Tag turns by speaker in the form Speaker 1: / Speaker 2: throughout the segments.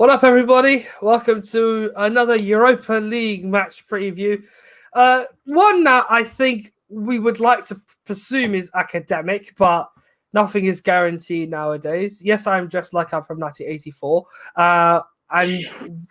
Speaker 1: What up, everybody? Welcome to another Europa League match preview. One that I think we would like to presume is academic, but nothing is guaranteed nowadays. Yes, I'm dressed like I'm from 1984. And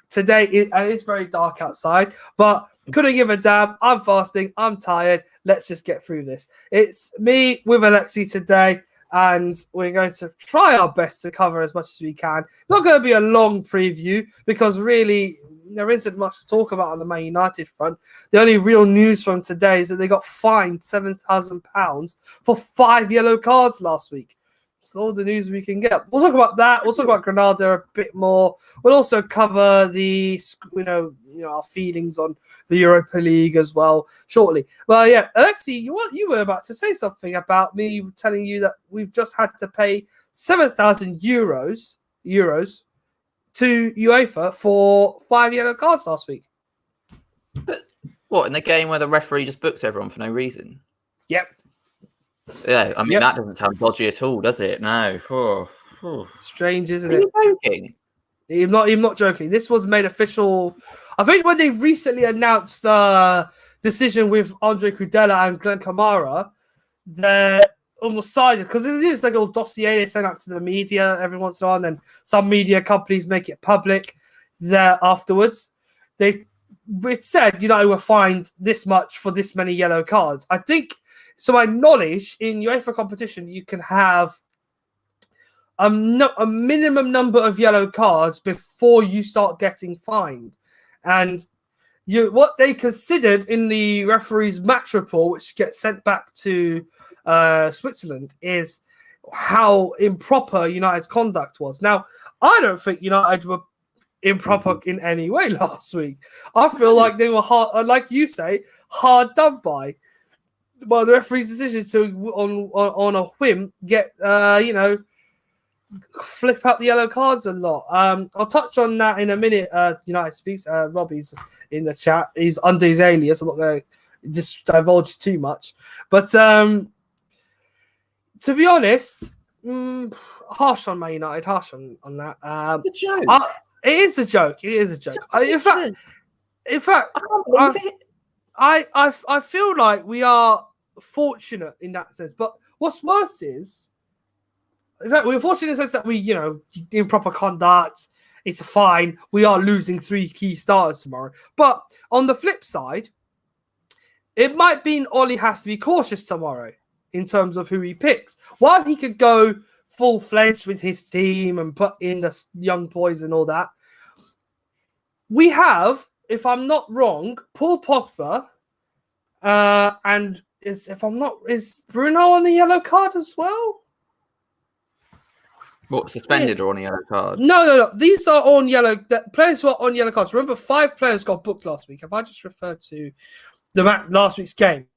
Speaker 1: today it's very dark outside, but couldn't give a damn. I'm fasting. I'm tired. Let's just get through this. It's me with Alexi today. And we're going to try our best to cover as much as we can. Not going to be a long preview because really there isn't much to talk about on the Man United front. The only real news from today is that they got fined £7,000 for 5 yellow cards last week. That's all the news we can get. We'll talk about that. We'll talk about Granada a bit more. We'll also cover the our feelings on the Europa League as well shortly. Well, yeah, Alexi, you were about to say something about me telling you that we've just had to pay €7,000 to UEFA for 5 yellow cards last week.
Speaker 2: What, in the game where the referee just books everyone for no reason?
Speaker 1: Yep.
Speaker 2: Yeah, I mean, that doesn't sound dodgy at all, does it? No.
Speaker 1: Strange, isn't
Speaker 2: it? Are you joking?
Speaker 1: I'm not joking. This was made official. I think when they recently announced the decision with Andre Crudela and Glenn Kamara, they're on the side, because it's like a little dossier they send out to the media every once in a while, and then some media companies make it public there afterwards. It said, we're fined this much for this many yellow cards. I think, so my knowledge, in UEFA competition, you can have a minimum number of yellow cards before you start getting fined. And what they considered in the referee's match report, which gets sent back to Switzerland, is how improper United's conduct was. Now, I don't think United were improper in any way last week. I feel like they were hard, like you say, hard done by. Well, the referee's decision to, on a whim, get, flip out the yellow cards a lot. I'll touch on that in a minute. United Speaks. Robbie's in the chat. He's under his alias. I'm not going to just divulge too much. But to be honest, harsh on Man United. Harsh on that.
Speaker 2: It's a joke.
Speaker 1: It is a joke. It is a joke. In fact,
Speaker 2: I can't believe it.
Speaker 1: I feel like we are fortunate in that sense. But what's worse is, in fact, we're fortunate in the sense that we, improper conduct, it's a fine. We are losing 3 key starters tomorrow. But on the flip side, it might mean Ollie has to be cautious tomorrow in terms of who he picks. While he could go full-fledged with his team and put in the young boys and all that, we have, if I'm not wrong, Paul Pogba, and is Bruno on the yellow card as well?
Speaker 2: What, suspended or on a yellow card?
Speaker 1: No. These are on yellow. The players who are on yellow cards. Remember, 5 players got booked last week. Have I just referred to last week's game?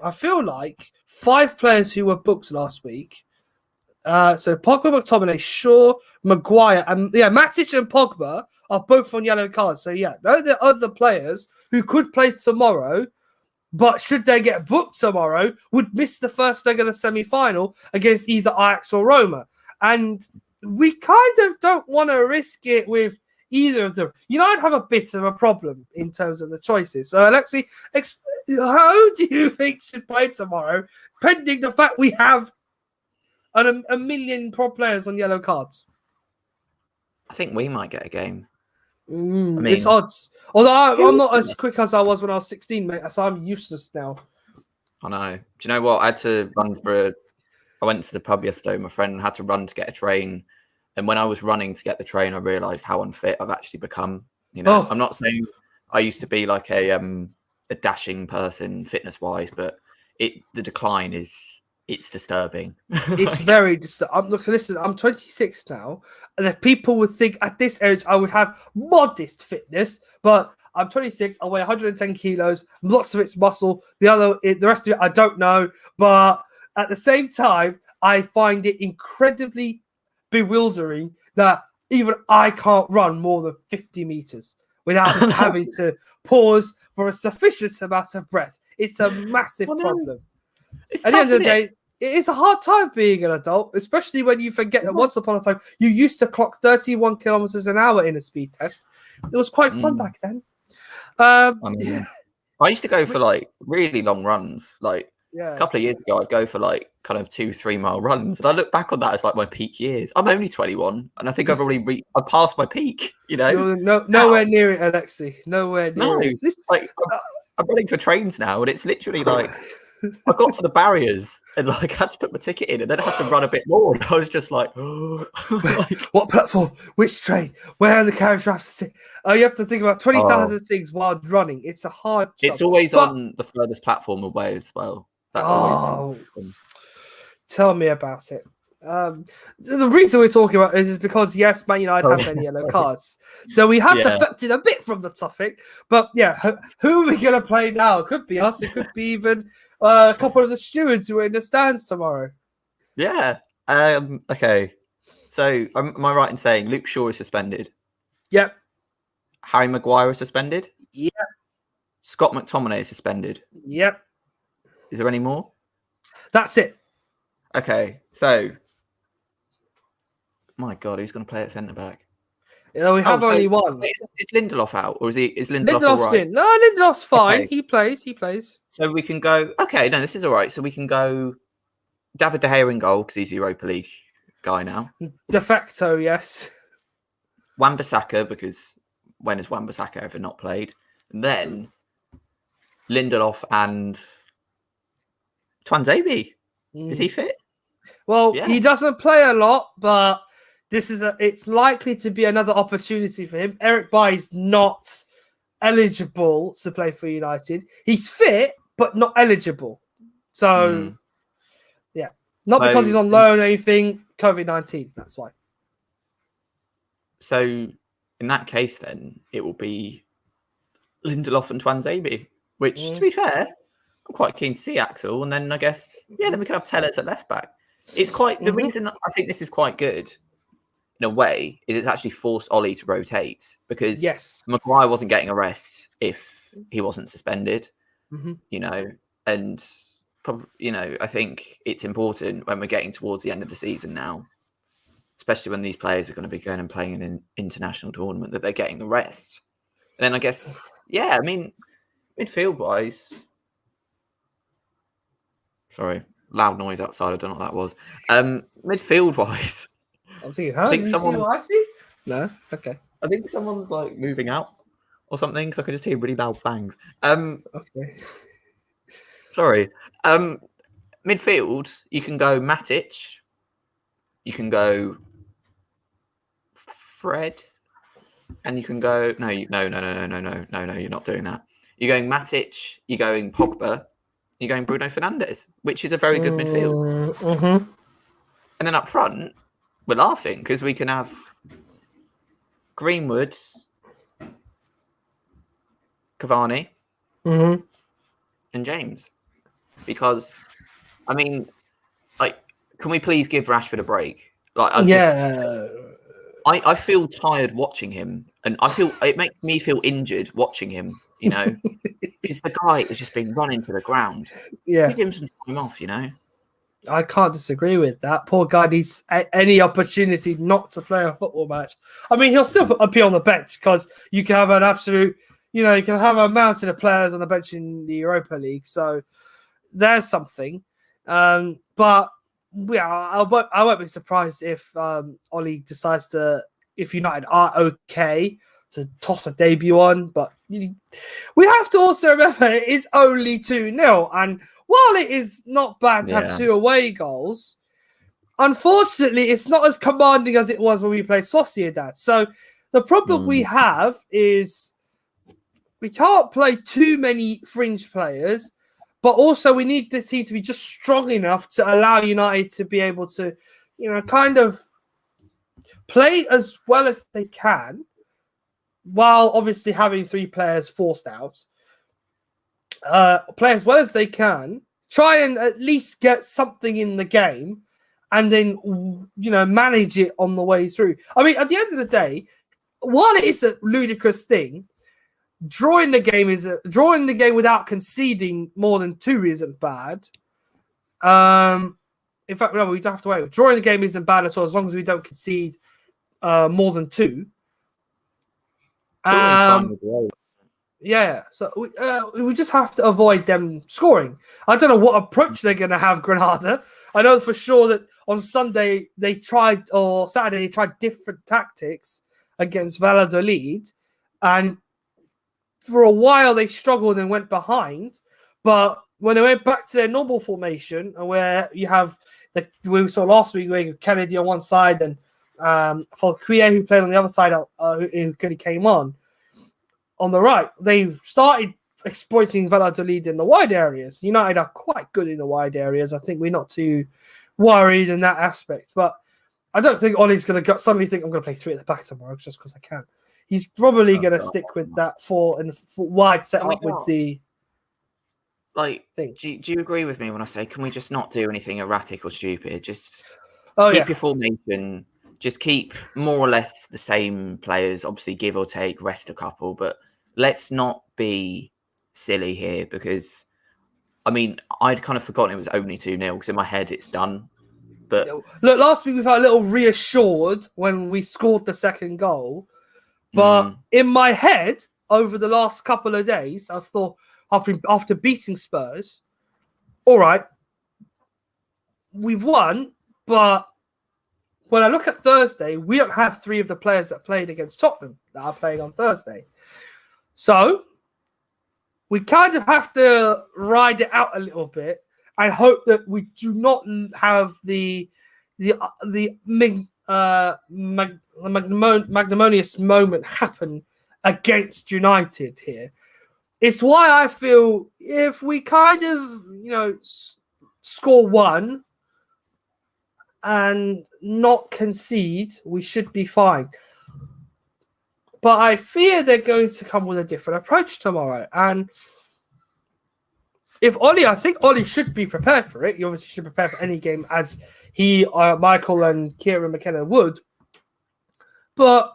Speaker 1: I feel like 5 players who were booked last week. So Pogba, McTominay, Shaw, Maguire, and Matic and Pogba are both on yellow cards. So they're the other players who could play tomorrow, but should they get booked tomorrow, would miss the first leg of the semi-final against either Ajax or Roma. And we kind of don't want to risk it with either of them. United have a bit of a problem in terms of the choices. So, Alexi, how do you think should play tomorrow, pending the fact we have a million pro players on yellow cards?
Speaker 2: I think we might get a game.
Speaker 1: It's odds. Although I'm not as quick as I was when I was 16, mate, so I'm useless now.
Speaker 2: I know. Do you know what? I had to run I went to the pub yesterday with my friend and had to run to get a train. And when I was running to get the train, I realised how unfit I've actually become. I'm not saying I used to be like a dashing person fitness-wise, but the decline it's disturbing.
Speaker 1: It's very disturbing. Listen, I'm 26 now, and if people would think at this age I would have modest fitness, but I'm 26, I weigh 110 kilos, lots of it's muscle, the rest of it I don't know, but at the same time, I find it incredibly bewildering that even I can't run more than 50 meters without having to pause for a sufficient amount of breath. It's a massive problem.
Speaker 2: It's
Speaker 1: At
Speaker 2: tough,
Speaker 1: the end of the day, it is a hard time being an adult, especially when you forget that once upon a time you used to clock 31 kilometers an hour in a speed test. It was quite fun back then.
Speaker 2: I mean, I used to go for like really long runs. Like a couple of years ago, I'd go for like kind of 2-3 mile runs, and I look back on that as like my peak years. I'm only 21, and I think I've already I passed my peak. You know,
Speaker 1: nowhere near it, Alexi. Nowhere near it.
Speaker 2: Like I'm running for trains now, and it's literally like I got to the barriers and like had to put my ticket in, and then I had to run a bit more. And I was just like,
Speaker 1: what platform? Which train? Where are the carriage have to sit? Oh, you have to think about 20,000 things while running. It's a hard job.
Speaker 2: It's always on the furthest platform away as well.
Speaker 1: Tell me about it. The reason we're talking about this is because, yes, Man United have many yellow cards. So we have defected a bit from the topic. But yeah, who are we going to play now? It could be us. It could be even a couple of the stewards who are in the stands tomorrow.
Speaker 2: Yeah. Okay. So am I right in saying Luke Shaw is suspended?
Speaker 1: Yep.
Speaker 2: Harry Maguire is suspended?
Speaker 1: Yep.
Speaker 2: Scott McTominay is suspended?
Speaker 1: Yep.
Speaker 2: Is there any more?
Speaker 1: That's it.
Speaker 2: Okay. So, my God, who's going to play at centre back?
Speaker 1: Yeah, we have only one.
Speaker 2: Is Lindelof out, or is Lindelof
Speaker 1: Lindelof's
Speaker 2: all right?
Speaker 1: in. No, Lindelof's fine. Okay. He plays.
Speaker 2: So we can go. Okay, no, this is all right. So we can go David De Gea in goal because he's the Europa League guy now.
Speaker 1: De facto, yes.
Speaker 2: Wan-Bissaka, because when has Wan-Bissaka ever not played? And then Lindelof and Tuanzebe. Is he fit?
Speaker 1: Well, he doesn't play a lot, but it's likely to be another opportunity for him. Eric Bailly's not eligible to play for United. He's fit, but not eligible. So, yeah. Not because he's on loan or anything. COVID-19, that's why.
Speaker 2: So, in that case, then, it will be Lindelof and Tuanzebe, which, to be fair, I'm quite keen to see Axel. And then I guess, then we can have Tellez at left back. It's quite, the reason I think this is quite good, in a way, is it's actually forced Ollie to rotate because Maguire wasn't getting a rest if he wasn't suspended, you know, and probably, you know, I think it's important when we're getting towards the end of the season now, especially when these players are going to be going and playing in an international tournament, that they're getting the rest. And then I guess, I mean, midfield-wise, sorry, loud noise outside, I don't know what that was. Midfield-wise,
Speaker 1: I think someone. I see? No, okay.
Speaker 2: I think someone's like moving out or something, so I can just hear really loud bangs.
Speaker 1: Okay.
Speaker 2: Sorry. Midfield, you can go Matic. You can go Fred, and you can go no. You're not doing that. You're going Matic. You're going Pogba. You're going Bruno Fernandes, which is a very good midfield. And then up front, we're laughing because we can have Greenwood, Cavani, and James. Because, I mean, like, can we please give Rashford a break? Like, I feel tired watching him, and it makes me feel injured watching him. You know, because the guy has just been running to the ground.
Speaker 1: Yeah,
Speaker 2: give him some time off. You know.
Speaker 1: I can't disagree with that. Poor guy needs any opportunity not to play a football match. I mean, he'll still appear on the bench because you can have an absolute, you can have a mountain of players on the bench in the Europa League. So there's something. But yeah, I won't be surprised if Ollie decides if United are okay, to toss a debut on. But we have to also remember it is only 2-0. And while it is not bad to have 2 away goals, unfortunately, it's not as commanding as it was when we played Sociedad. So the problem we have is we can't play too many fringe players, but also we need the team to be just strong enough to allow United to be able to, kind of play as well as they can, while obviously having 3 players forced out. Play as well as they can, try and at least get something in the game, and then manage it on the way through. I mean, at the end of the day, while it is a ludicrous thing, drawing the game without conceding more than 2 isn't bad. In fact, no, we don't have to wait. Drawing the game isn't bad at all as long as we don't concede more than 2. Yeah, so we just have to avoid them scoring. I don't know what approach they're going to have, Granada. I know for sure that on Sunday they tried, or Saturday they tried different tactics against Valladolid, and for a while they struggled and went behind. But when they went back to their normal formation, where you have we saw last week, where Kennedy on one side and Falquier, who played on the other side, who came on the right, they started exploiting Valladolid in the wide areas. United are quite good in the wide areas. I think we're not too worried in that aspect. But I don't think Ollie's going to suddenly think I'm going to play 3 at the back tomorrow just because I can. He's probably going to stick with that 4 and wide setup with the
Speaker 2: thing. Do you agree with me when I say, can we just not do anything erratic or stupid? Just keep your formation. Just keep more or less the same players, obviously give or take, rest a couple, but let's not be silly here because, I mean, I'd kind of forgotten it was only 2-0 because in my head it's done. But
Speaker 1: look, last week we felt a little reassured when we scored the second goal. But in my head, over the last couple of days, I thought after beating Spurs, all right, we've won, but when I look at Thursday, we don't have 3 of the players that played against Tottenham that are playing on Thursday. So we kind of have to ride it out a little bit and hope that we do not have the magnanimous moment happen against United here. It's why I feel if we kind of, score 1 and not concede, we should be fine. But I fear they're going to come with a different approach tomorrow. And I think Ollie should be prepared for it. He obviously should prepare for any game as he, Michael and Kieran McKenna would. But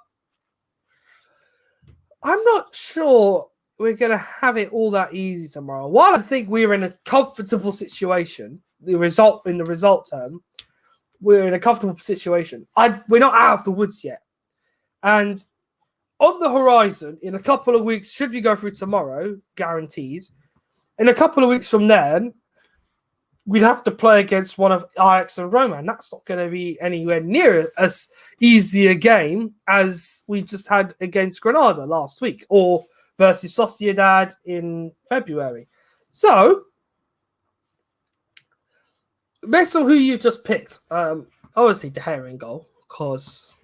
Speaker 1: I'm not sure we're going to have it all that easy tomorrow. While I think we're in a comfortable situation, in the result term, we're in a comfortable situation. We're not out of the woods yet. And on the horizon, in a couple of weeks, should we go through tomorrow, guaranteed, in a couple of weeks from then, we'd have to play against one of Ajax and Roma, and that's not going to be anywhere near as easy a game as we just had against Granada last week, or versus Sociedad in February. So, based on who you just picked, obviously De Gea in goal, because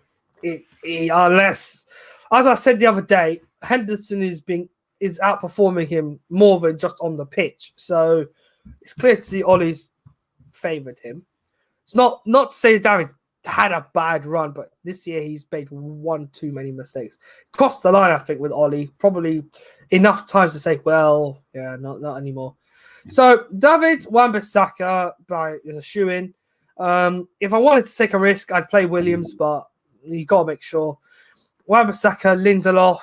Speaker 1: unless, as I said the other day, Henderson is outperforming him more than just on the pitch. So it's clear to see Ollie's favoured him. It's not to say David had a bad run, but this year he's made one too many mistakes. Crossed the line, I think, with Ollie. Probably enough times to say, well, yeah, not anymore. So David Wan-Bissaka is a shoe-in. If I wanted to take a risk, I'd play Williams, but you got to make sure. Wan-Bissaka, Lindelof,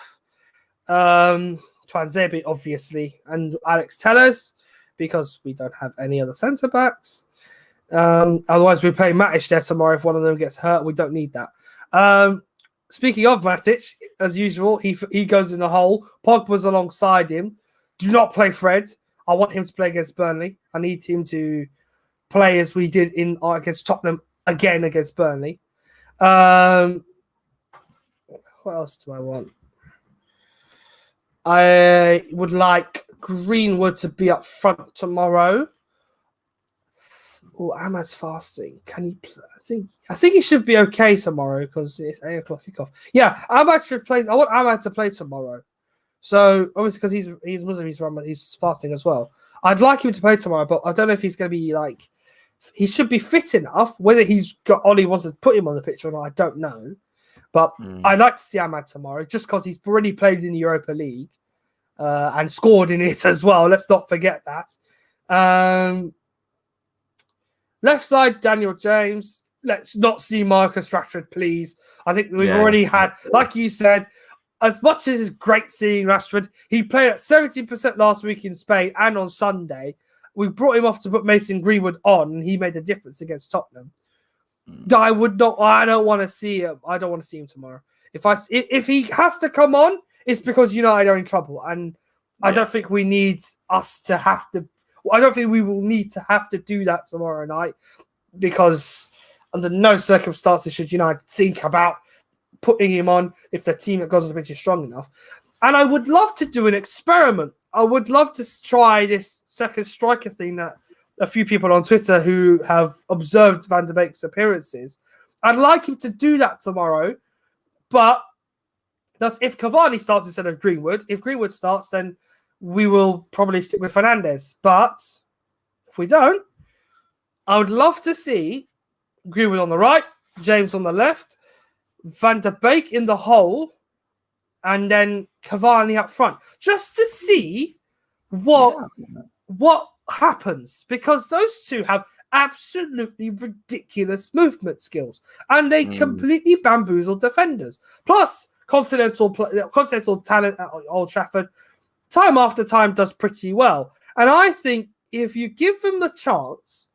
Speaker 1: Twanzebe, obviously, and Alex Telles, because we don't have any other centre-backs. Otherwise, we play Matic there tomorrow. If one of them gets hurt, we don't need that. Speaking of Matic, as usual, he goes in the hole. Pogba's alongside him. Do not play Fred. I want him to play against Burnley. I need him to play as we did against Tottenham again against Burnley. What else do I want? I would like Greenwood to be up front tomorrow. Oh, Ahmad's fasting. Can he play? I think he should be okay tomorrow because it's 8 o'clock kickoff. Yeah, Ahmad should play. I want Ahmad to play tomorrow. So obviously because he's Muslim, he's fasting as well. I'd like him to play tomorrow, but I don't know if he's going to be like. He should be fit enough. Whether Ollie wants to put him on the pitch or not, I don't know. But I'd like to see Ahmad tomorrow, just because he's already played in the Europa League and scored in it as well. Let's not forget that. Left side, Daniel James. Let's not see Marcus Rashford, please. I think we've already had, like you said, as much as it's great seeing Rashford, he played at 70% last week in Spain and on Sunday. we brought him off to put Mason Greenwood on, and he made a difference against Tottenham. I don't want to see him. I don't want to see him tomorrow. If he has to come on, it's because United are in trouble, and I don't think we need us to have to. I don't think we will need to have to do that tomorrow night, because under no circumstances should United think about putting him on if the team that goes on the pitch is strong enough. And I would love to do an experiment. I would love to try this second striker thing that a few people on Twitter who have observed Van der Beek's appearances. I'd like him to do that tomorrow, but that's if Cavani starts instead of Greenwood. If Greenwood starts, then we will probably stick with Fernandes. But if we don't, I would love to see Greenwood on the right, James on the left, Van der Beek in the hole, and then Cavani up front, just to see what happens, because those two have absolutely ridiculous movement skills, and they completely bamboozle defenders. Plus, continental talent at Old Trafford, time after time, does pretty well. And I think if you give him the chance,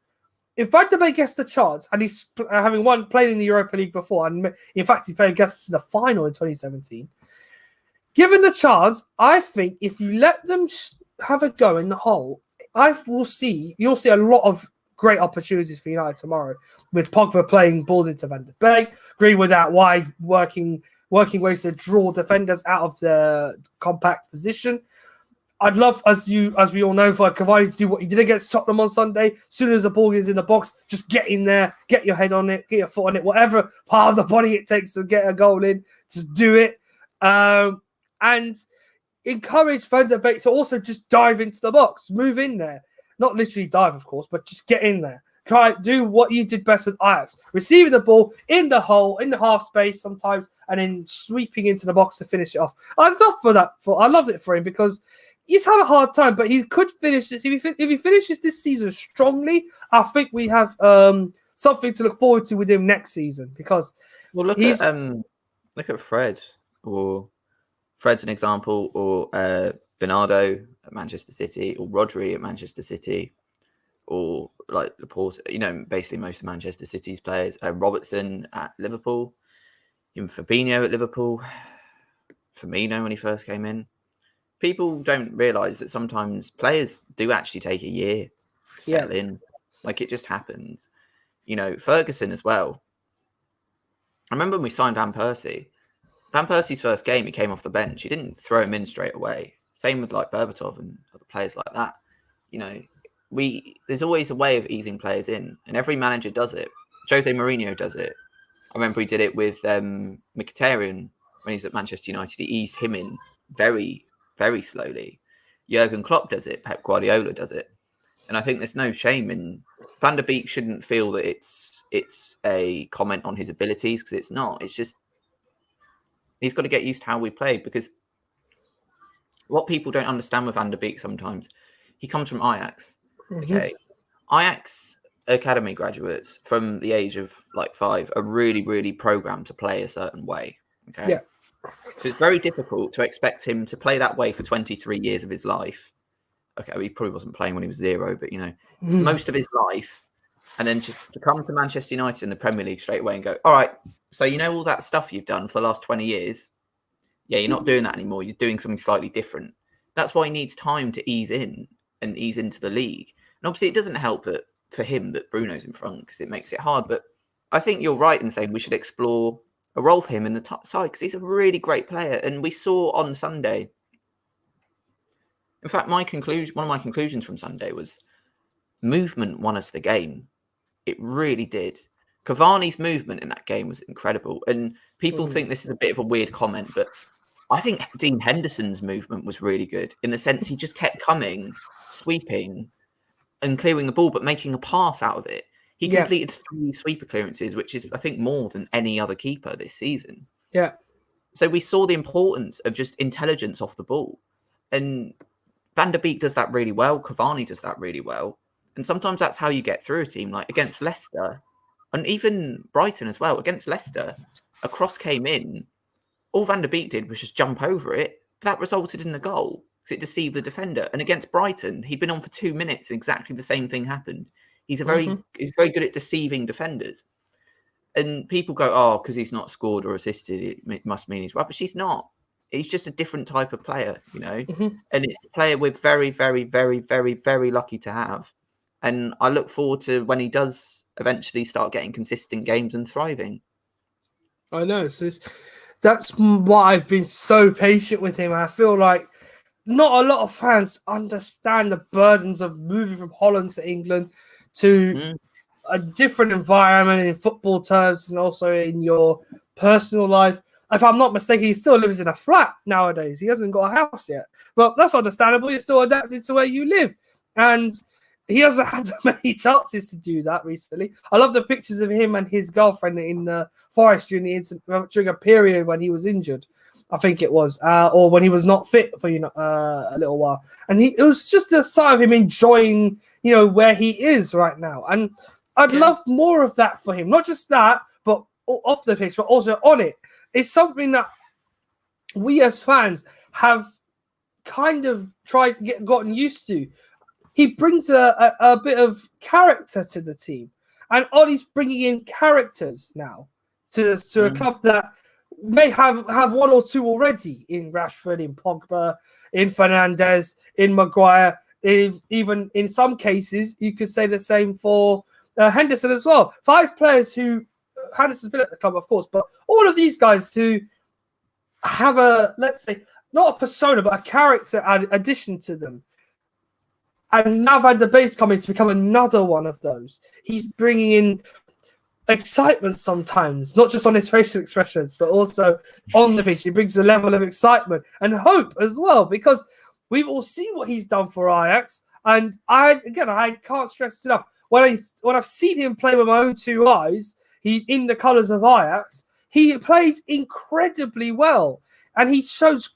Speaker 1: if Van der Beek gets the chance, and he's having played in the Europa League before, and in fact he played against us in the final in 2017, given the chance, I think if you let them have a go in the hole, you'll see a lot of great opportunities for United tomorrow, with Pogba playing balls into Van der Beek, Greenwood out wide, working ways to draw defenders out of the compact position. I'd love, as we all know, for Cavani to do what he did against Tottenham on Sunday. As soon as the ball is in the box, just get in there, get your head on it, get your foot on it, whatever part of the body it takes to get a goal in, just do it. And encourage Van der Beek to also just dive into the box, move in there. Not literally dive, of course, but just get in there. Do what you did best with Ajax, receiving the ball in the hole, in the half space sometimes, and then sweeping into the box to finish it off. I loved it for him, because he's had a hard time, but he could finish this. If he finishes this season strongly, I think we have something to look forward to with him next season. Because
Speaker 2: look at Fred, or Fred's an example, or Bernardo at Manchester City, or Rodri at Manchester City, or like Laporte. Basically most of Manchester City's players. Robertson at Liverpool, even Fabinho at Liverpool, Firmino when he first came in. People don't realise that sometimes players do actually take a year to settle in. Like, it just happens. Ferguson as well. I remember when we signed Van Persie. Van Persie's first game, he came off the bench. He didn't throw him in straight away. Same with like Berbatov and other players like that. There's always a way of easing players in, and every manager does it. Jose Mourinho does it. I remember he did it with Mkhitaryan when he was at Manchester United. He eased him in very, very slowly. Jurgen Klopp does it. Pep Guardiola does it. And I think there's no shame in Van der Beek. Shouldn't feel that it's a comment on his abilities, because it's not. It's just he's got to get used to how we play, because what people don't understand with Van der Beek sometimes, he comes from Ajax. Mm-hmm. Okay, Ajax academy graduates from the age of like 5 are really, really programmed to play a certain way. Okay.
Speaker 1: Yeah.
Speaker 2: So it's very difficult to expect him to play that way for 23 years of his life. Okay, he probably wasn't playing when he was 0, but most of his life, and then just to come to Manchester United in the Premier League straight away and go, all right, so all that stuff you've done for the last 20 years, yeah, you're not doing that anymore. You're doing something slightly different. That's why he needs time to ease in and ease into the league. And obviously it doesn't help that for him that Bruno's in front, because it makes it hard. But I think you're right in saying we should explore a role for him in the top side, because he's a really great player. And we saw on Sunday, in fact, one of my conclusions from Sunday was movement won us the game. It really did. Cavani's movement in that game was incredible. And people think this is a bit of a weird comment, but I think Dean Henderson's movement was really good, in the sense he just kept coming, sweeping and clearing the ball, but making a pass out of it. He completed 3 sweeper clearances, which is, I think, more than any other keeper this season.
Speaker 1: Yeah.
Speaker 2: So we saw the importance of just intelligence off the ball. And Van der Beek does that really well. Cavani does that really well. And sometimes that's how you get through a team, like against Leicester, and even Brighton as well. Against Leicester, a cross came in. All Van der Beek did was just jump over it. That resulted in the goal. because it deceived the defender. And against Brighton, he'd been on for 2 minutes, and exactly the same thing happened. He's very good at deceiving defenders. And people go, oh, because he's not scored or assisted, it must mean he's rubbish. He's not. He's just a different type of player, And it's a player we're very, very, very, very, very lucky to have. And I look forward to when he does eventually start getting consistent games and thriving.
Speaker 1: I know. So that's why I've been so patient with him. I feel like not a lot of fans understand the burdens of moving from Holland to England to a different environment in football terms and also in your personal life. If I'm not mistaken, he still lives in a flat nowadays. He hasn't got a house yet. But that's understandable. You're still adapted to where you live. And he hasn't had many chances to do that recently. I love the pictures of him and his girlfriend in the forest during a period when he was injured. I think it was, or when he was not fit for a little while. And it was just a sign of him enjoying, where he is right now. And I'd love more of that for him. Not just that, but off the pitch, but also on it. It's something that we as fans have kind of gotten used to. He brings a bit of character to the team. And Ollie's bringing in characters now to a club that may have one or two already in Rashford, in Pogba, in Fernandes, in Maguire. Even in some cases, you could say the same for Henderson as well. 5 players who Henderson's been at the club, of course, but all of these guys who have let's say, not a persona, but a character addition to them. And now Van der Beek's coming to become another one of those. He's bringing in excitement sometimes, not just on his facial expressions, but also on the pitch. He brings a level of excitement and hope as well, because we've all seen what he's done for Ajax. And I can't stress enough. When I've seen him play with my own 2 eyes, in the colours of Ajax, he plays incredibly well. And he shows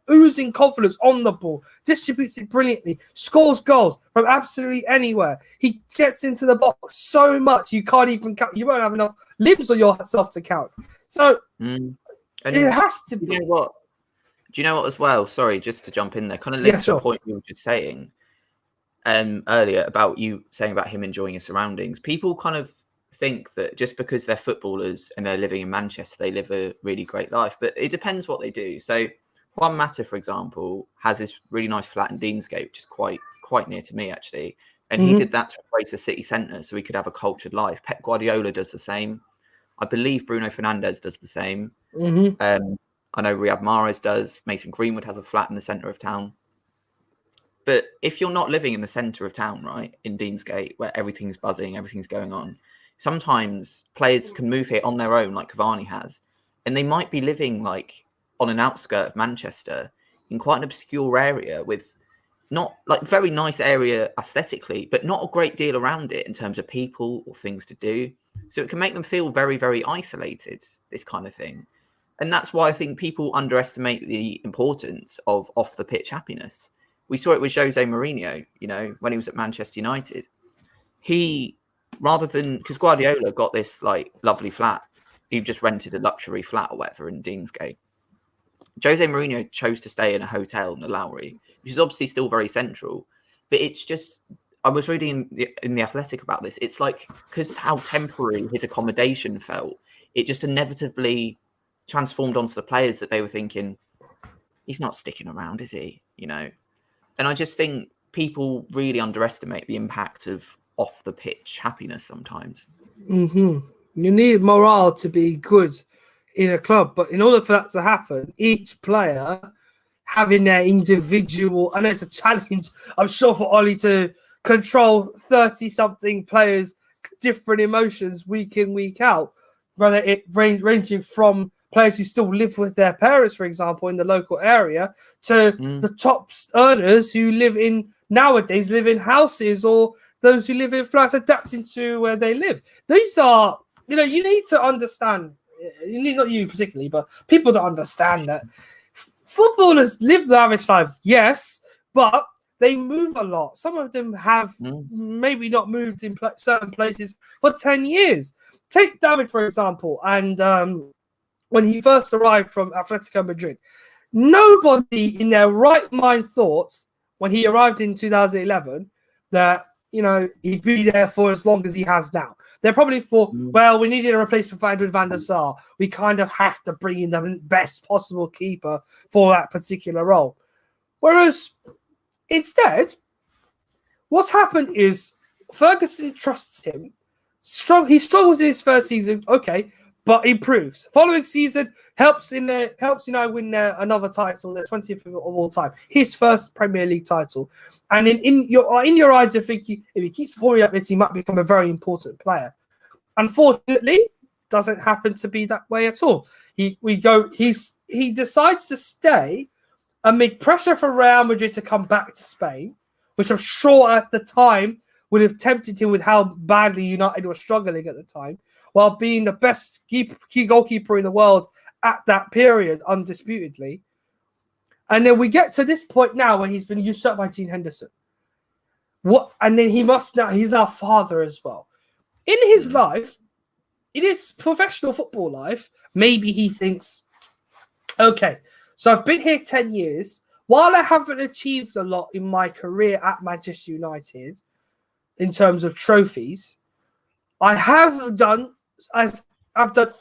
Speaker 1: oozing confidence on the ball, distributes it brilliantly, scores goals from absolutely anywhere. He gets into the box so much you can't even count. You won't have enough limbs on yourself to count. So it has to be.
Speaker 2: You know what? Do you know what as well? Sorry, just to jump in there. Kind of links to the point you were just saying earlier about you saying about him enjoying his surroundings. People kind of think that just because they're footballers and they're living in Manchester, they live a really great life, but it depends what they do. So Juan Mata, for example, has this really nice flat in Deansgate, which is quite near to me actually, and he did that to replace the city centre so he could have a cultured life. Pep Guardiola does the same. I believe Bruno Fernandes does the same. I know Riyad Mahrez does. Mason Greenwood has a flat in the centre of town. But if you're not living in the centre of town, right, in Deansgate, where everything's buzzing, everything's going on, sometimes players can move here on their own, like Cavani has, and they might be living like on an outskirt of Manchester in quite an obscure area with not like very nice area aesthetically, but not a great deal around it in terms of people or things to do. So it can make them feel very, very isolated, this kind of thing. And that's why I think people underestimate the importance of off the pitch happiness. We saw it with Jose Mourinho, when he was at Manchester United. He, rather than, because Guardiola got this like lovely flat, he just rented a luxury flat or whatever in Deansgate. Jose Mourinho chose to stay in a hotel in the Lowry, which is obviously still very central, but it's just, I was reading in the Athletic about this. It's like, because how temporary his accommodation felt, it just inevitably transformed onto the players that they were thinking, he's not sticking around, is he? And I just think people really underestimate the impact of off the pitch happiness sometimes.
Speaker 1: You need morale to be good in a club, but in order for that to happen, each player having their individual, I know it's a challenge, I'm sure, for Ollie to control 30-something players' different emotions week in, week out, whether it ranging from players who still live with their parents, for example, in the local area, to the top earners who live in houses, or those who live in flats adapting to where they live. These are, you need to understand, not you particularly, but people to understand that footballers live lavish lives, yes, but they move a lot. Some of them have maybe not moved in certain places for 10 years. Take David, for example, and when he first arrived from Atletico Madrid. Nobody in their right mind thought when he arrived in 2011 that, he'd be there for as long as he has now. They're probably thought, well, we needed a replacement for Edwin van der Sar. We kind of have to bring in the best possible keeper for that particular role. Whereas instead, what's happened is Ferguson trusts him. He struggles in his first season, okay, but improves. Following season helps United win another title, the 20th of all time, his first Premier League title. And in your eyes, you're thinking if he keeps performing like this, he might become a very important player. Unfortunately, doesn't happen to be that way at all. He decides to stay amid pressure for Real Madrid to come back to Spain, which I'm sure at the time would have tempted him with how badly United were struggling at the time, while being the best key goalkeeper in the world at that period, undisputedly. And then we get to this point now where he's been usurped by Dean Henderson. And then he's now father as well. In his life, in his professional football life, maybe he thinks, okay, so I've been here 10 years. While I haven't achieved a lot in my career at Manchester United in terms of trophies, I've done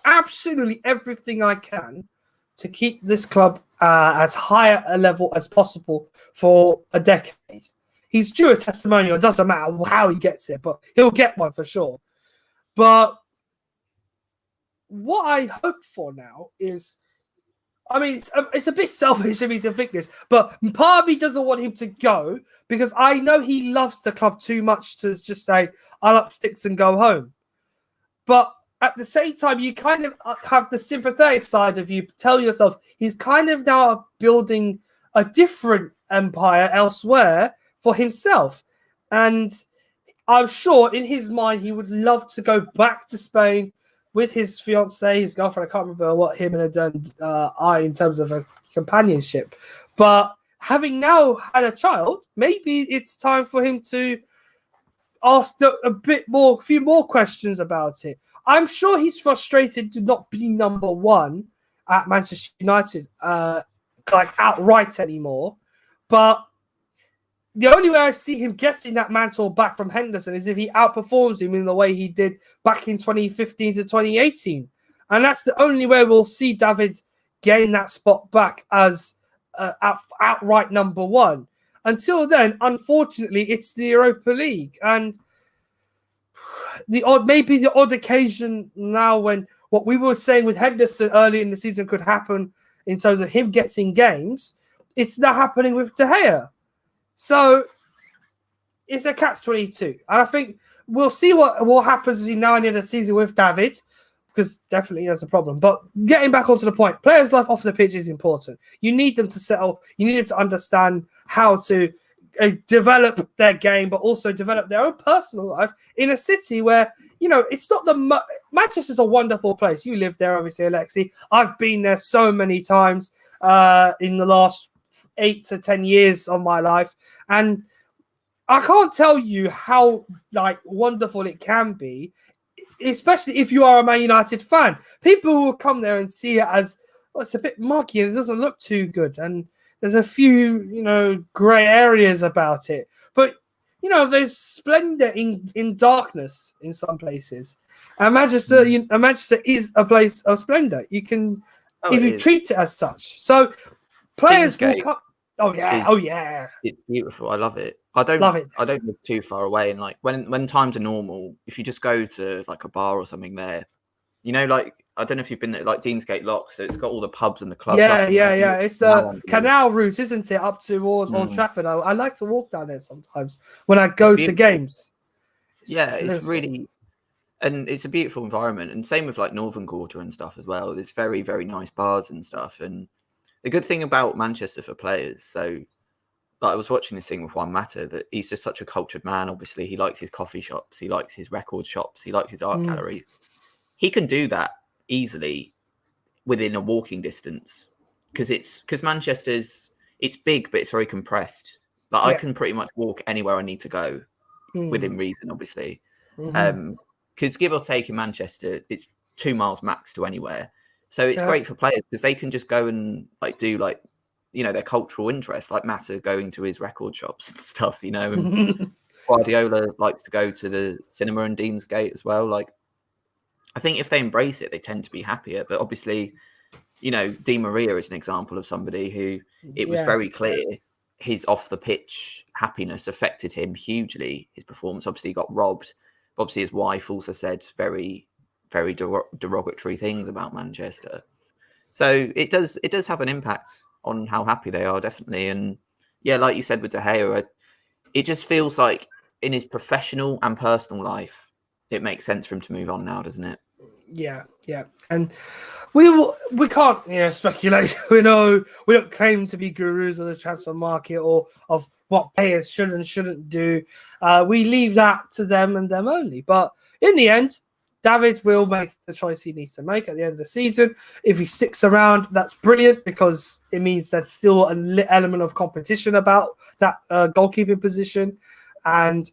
Speaker 1: absolutely everything I can to keep this club as high a level as possible for a decade. He's due a testimonial. It doesn't matter how he gets it, but he'll get one for sure. But what I hope for now is, I mean, it's a bit selfish of me to think this, but part of me doesn't want him to go because I know he loves the club too much to just say, I'll up sticks and go home. But at the same time, you kind of have the sympathetic side of you. Tell yourself he's kind of now building a different empire elsewhere for himself. And I'm sure in his mind, he would love to go back to Spain with his fiancée, his girlfriend. I can't remember what him and her done are in terms of a companionship. But having now had a child, maybe it's time for him to ask a few more questions about it. I'm sure he's frustrated to not be number one at Manchester United, outright anymore. But the only way I see him getting that mantle back from Henderson is if he outperforms him in the way he did back in 2015 to 2018. And that's the only way we'll see David gain that spot back as outright number one. Until then, unfortunately, it's the Europa League. And the odd occasion now when what we were saying with Henderson early in the season could happen in terms of him getting games, it's now happening with De Gea. So it's a catch-22. And I think we'll see what happens in now and in the season with David, because definitely there's a problem. But getting back onto the point, players' life off the pitch is important. You need them to settle. You need them to understand how to develop their game, but also develop their own personal life in a city where, it's not Manchester's a wonderful place. You live there, obviously, Alexi. I've been there so many times in the last 8 to 10 years of my life. And I can't tell you how wonderful it can be, especially if you are a Man United fan. People will come there and see it as, it's a bit muggy and it doesn't look too good. And there's a few, grey areas about it. But, there's splendor in darkness in some places. And Manchester is a place of splendor. You can, if you treat it as such. So players will come. Oh yeah.
Speaker 2: It's beautiful. I love it. I don't live too far away, and when times are normal, if you just go to a bar or something there, I don't know if you've been there, Deansgate Lock, so it's got all the pubs and the clubs.
Speaker 1: Yeah. It's the canal route, isn't it, up towards Old Trafford? I like to walk down there sometimes when I go to games.
Speaker 2: It's really, and it's a beautiful environment, and same with Northern Quarter and stuff as well. There's very, very nice bars and stuff, and the good thing about Manchester for players, so I was watching this thing with Juan Mata, that he's just such a cultured man. Obviously, he likes his coffee shops, he likes his record shops, he likes his art galleries. He can do that easily within a walking distance because Manchester's, it's big, but it's very compressed. I can pretty much walk anywhere I need to go within reason, obviously. Because give or take in Manchester, it's 2 miles max to anywhere. So it's great for players because they can just go and do their cultural interests, like Mata going to his record shops and stuff, and Guardiola likes to go to the cinema in Deansgate as well. Like, I think if they embrace it, they tend to be happier. But obviously, Di Maria is an example of somebody who it was very clear his off the pitch happiness affected him hugely. His performance, obviously, he got robbed. Obviously, his wife also said very, very derogatory things about Manchester. So it does have an impact on how happy they are, definitely. And yeah, like you said with De Gea, it just feels like in his professional and personal life, it makes sense for him to move on now, doesn't it?
Speaker 1: Yeah. And we can't speculate. We don't claim to be gurus of the transfer market or of what players should and shouldn't do. We leave that to them and them only. But in the end, David will make the choice he needs to make at the end of the season. If he sticks around, that's brilliant because it means there's still an element of competition about that goalkeeping position. And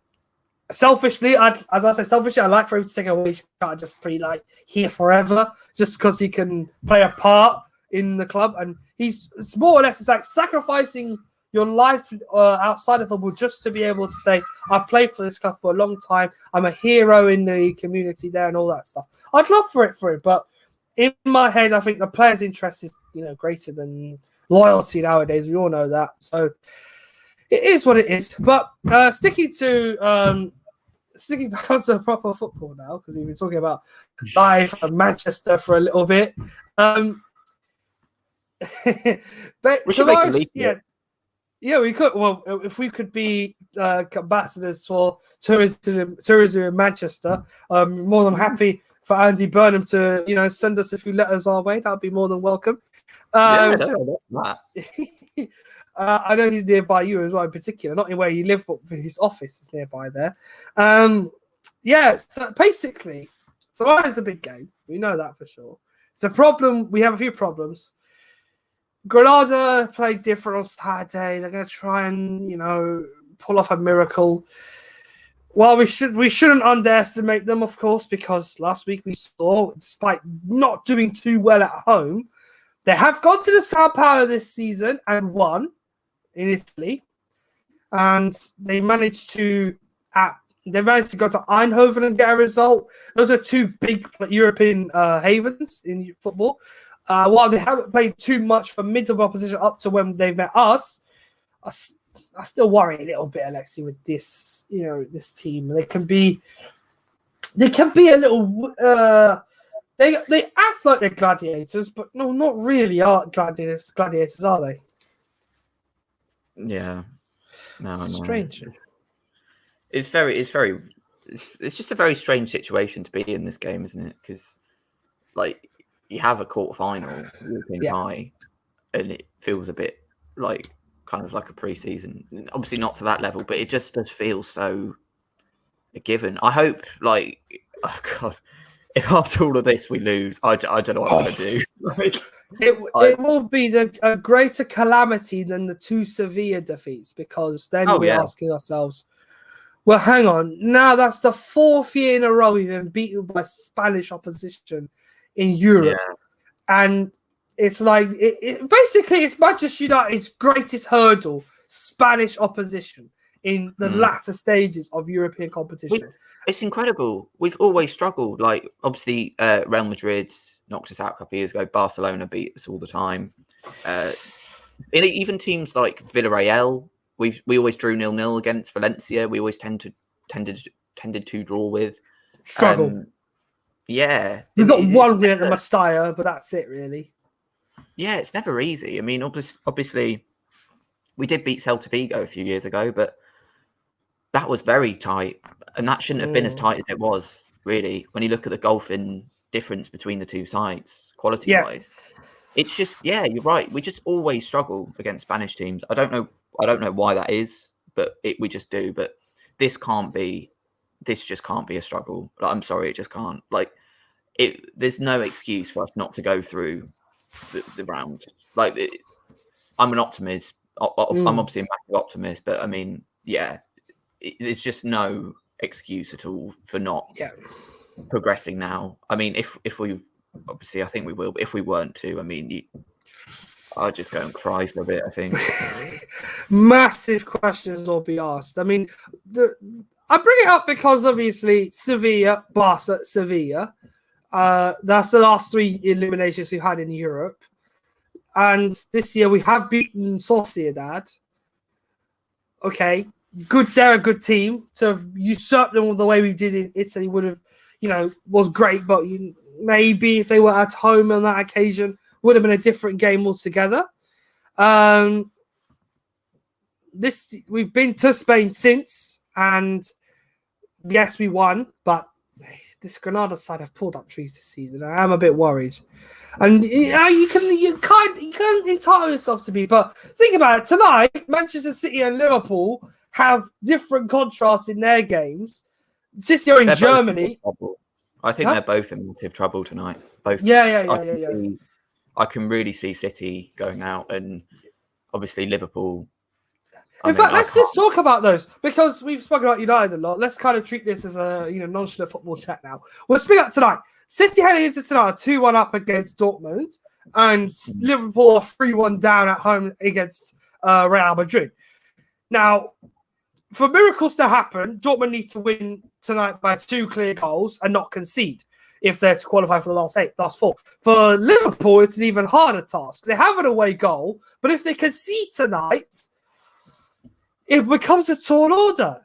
Speaker 1: selfishly, I like for him to take a wage cut and just be like here forever, just because he can play a part in the club. And it's more or less, it's like sacrificing your life outside of football just to be able to say, I've played for this club for a long time. I'm a hero in the community there and all that stuff. I'd love for it, but in my head, I think the player's interest is, greater than loyalty nowadays. We all know that. So it is what it is. But sticking back onto proper football now, because we've been talking about life and Manchester for a little bit. But
Speaker 2: we should make a league.
Speaker 1: Yeah, we could. Well, if we could be ambassadors for tourism in Manchester, more than happy for Andy Burnham to, send us a few letters our way. That'd be more than welcome. I know he's nearby you as well, in particular, not in where you live, but his office is nearby there. So basically, tomorrow's a big game. We know that for sure. It's a problem. We have a few problems. Granada played different on Saturday. They're going to try and, pull off a miracle. Well, we shouldn't underestimate them, of course, because last week we saw, despite not doing too well at home, they have gone to the Sao Paulo this season and won in Italy, and they managed to go to Eindhoven and get a result. Those are two big European havens in football. While they haven't played too much for middle opposition up to when they met us, I still worry a little bit, Alexi, with this, this team. They can be a little. They act like they're gladiators, but no, not really are gladiators. Gladiators, are they?
Speaker 2: Yeah, no,
Speaker 1: strange.
Speaker 2: It's just a very strange situation to be in this game, isn't it? Because, like, you have a quarterfinal European tie, and it feels a bit like kind of like a preseason. Obviously, not to that level, but it just does feel so a given. I hope, like, oh God, if after all of this we lose, I don't know what I'm going to do.
Speaker 1: It will be a greater calamity than the two Sevilla defeats, because then we're asking ourselves, well, hang on. Now that's the fourth year in a row we've been beaten by Spanish opposition in Europe. Yeah. And it's like, basically it's Manchester United's greatest hurdle, Spanish opposition in the latter stages of European competition.
Speaker 2: It's incredible. We've always struggled. Like, obviously, Real Madrid knocked us out a couple of years ago. Barcelona beat us all the time. Even teams like Villarreal, we always drew 0-0 against Valencia. We always tended to draw with.
Speaker 1: Struggle.
Speaker 2: Yeah.
Speaker 1: We've got one win at the Mestalla, but that's it, really.
Speaker 2: Yeah, it's never easy. I mean, obviously, we did beat Celta Vigo a few years ago, but that was very tight. And that shouldn't have been as tight as it was, really, when you look at the golfing difference between the two sides, quality-wise. It's just, you're right. We just always struggle against Spanish teams. I don't know why that is, but we just do. But this just can't be a struggle. Like, I'm sorry, it just can't. Like, there's no excuse for us not to go through the round. Like, I'm an optimist. I'm obviously a massive optimist, but I mean, there's just no excuse at all for not progressing now. I mean, if we, obviously, I think we will, but if we weren't to, I mean, I'll just go and cry for a bit, I think.
Speaker 1: Massive questions will be asked. I mean, I bring it up because obviously Sevilla, Barca, Sevilla. That's the last 3 eliminations we've had in Europe. And this year we have beaten Sociedad. Okay, good. They're a good team. To usurp them the way we did in Italy would have, was great. But maybe if they were at home on that occasion, would have been a different game altogether. We've been to Spain since, and yes, we won. But this Granada side have pulled up trees this season. I am a bit worried. And you can't entitle yourself to be, but think about it. Tonight, Manchester City and Liverpool have different contrasts in their games. City are in Germany.
Speaker 2: I think they're both in massive trouble tonight. Both.
Speaker 1: Yeah.
Speaker 2: I can really see City going out, and obviously Liverpool.
Speaker 1: In fact, let's just talk about those because we've spoken about United a lot. Let's kind of treat this as a nonchalant football chat now. We'll speak up tonight. City heading into tonight 2-1 up against Dortmund, and Liverpool are 3-1 down at home against Real Madrid. Now, for miracles to happen, Dortmund need to win tonight by 2 clear goals and not concede if they're to qualify for the last 4. For Liverpool, it's an even harder task. They have an away goal, but if they concede tonight, it becomes a tall order.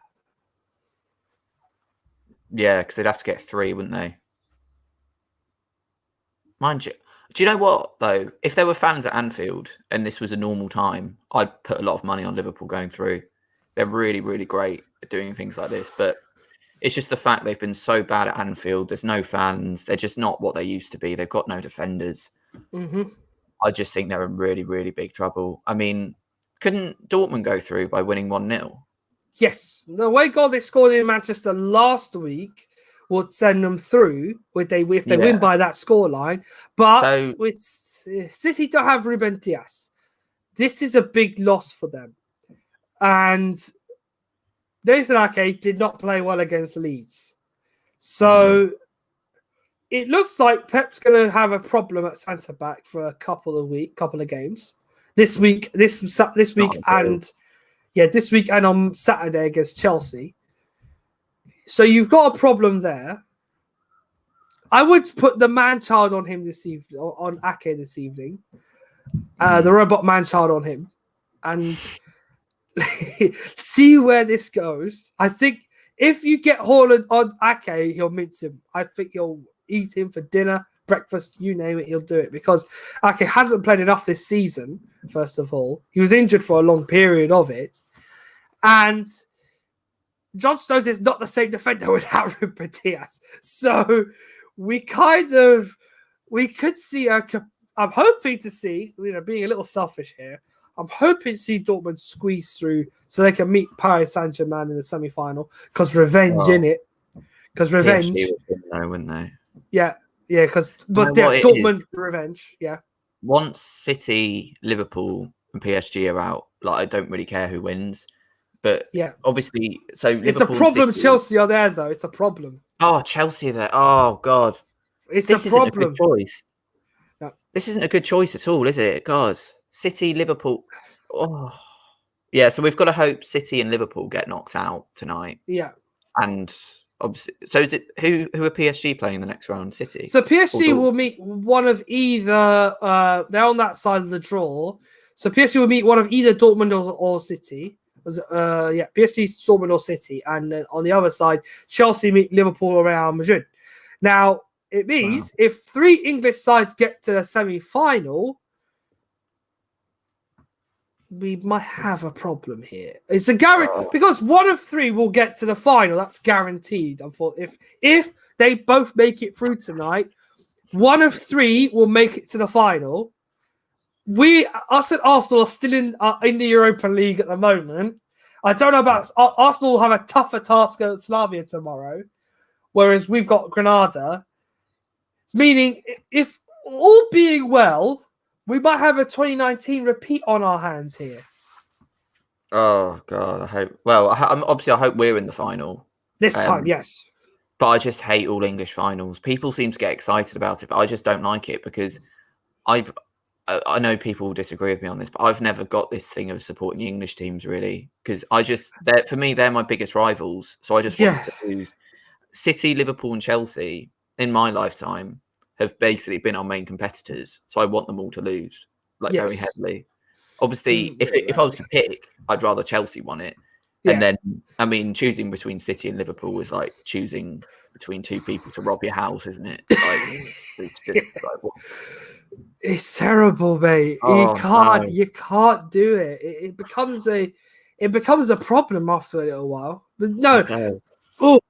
Speaker 2: Yeah, because they'd have to get 3, wouldn't they? Mind you, do you know what, though? If there were fans at Anfield and this was a normal time, I'd put a lot of money on Liverpool going through. They're really, really great at doing things like this. But it's just the fact they've been so bad at Anfield. There's no fans. They're just not what they used to be. They've got no defenders.
Speaker 1: Mm-hmm.
Speaker 2: I just think they're in really, really big trouble. I mean, couldn't Dortmund go through by winning 1-0?
Speaker 1: Yes. The way goal they scored in Manchester last week would send them through if they win by that scoreline. But with City don't have Ruben Dias. This is a big loss for them. And Nathan Ake did not play well against Leeds. So it looks like Pep's going to have a problem at centre-back for a couple of games. This week and on Saturday against Chelsea. So you've got a problem there. I would put the man-child on him this evening, on Ake this evening. The robot man-child on him. And see where this goes. I think if you get Haaland on Ake, he'll mince him. I think he'll eat him for dinner, breakfast, you name it, he'll do it. Because Ake hasn't played enough this season, first of all. He was injured for a long period of it. And John Stones is not the same defender without Ruben Dias. So we could see I'm hoping to see, being a little selfish here, I'm hoping to see Dortmund squeeze through so they can meet Paris Saint-Germain in the semi-final because revenge in it. Because revenge.
Speaker 2: Know, wouldn't they?
Speaker 1: Yeah. Dortmund revenge. Yeah.
Speaker 2: Once City, Liverpool, and PSG are out, I don't really care who wins. But obviously, so Liverpool
Speaker 1: it's a problem. Chelsea are there, though. It's a problem.
Speaker 2: Oh, Chelsea are there. Oh, God.
Speaker 1: This isn't a good
Speaker 2: choice. No. This isn't a good choice at all, is it? God. City, Liverpool. Oh. Yeah, so we've got to hope City and Liverpool get knocked out tonight.
Speaker 1: Yeah.
Speaker 2: And obviously, so is it who are PSG playing in the next round? City?
Speaker 1: So PSG will meet one of either, they're on that side of the draw. So PSG will meet one of either Dortmund or City. PSG, Dortmund or City. And then on the other side, Chelsea meet Liverpool or Real Madrid. Now, it means if 3 English sides get to the semi-final, we might have a problem here. It's a guarantee because one of 3 will get to the final. That's guaranteed. I thought if they both make it through tonight, one of 3 will make it to the final. Us and Arsenal are still in the Europa League at the moment. I don't know about Arsenal. Will have a tougher task at Slavia tomorrow, whereas we've got Granada. Meaning, if all being well, we might have a 2019 repeat on our hands here.
Speaker 2: Oh God, I hope. Well, I hope we're in the final
Speaker 1: this time. Yes,
Speaker 2: but I just hate all English finals. People seem to get excited about it, but I just don't like it because I know people disagree with me on this, but I've never got this thing of supporting the English teams really, because for me, they're my biggest rivals. So I just want them to lose. City, Liverpool, and Chelsea in my lifetime have basically been our main competitors. So I want them all to lose, very heavily. Obviously, if I was to pick, I'd rather Chelsea won it. Yeah. And then, I mean, choosing between City and Liverpool was like choosing between two people to rob your house, isn't it? It's just
Speaker 1: it's terrible, mate. You can't do it. It becomes a problem after a little while. But no, I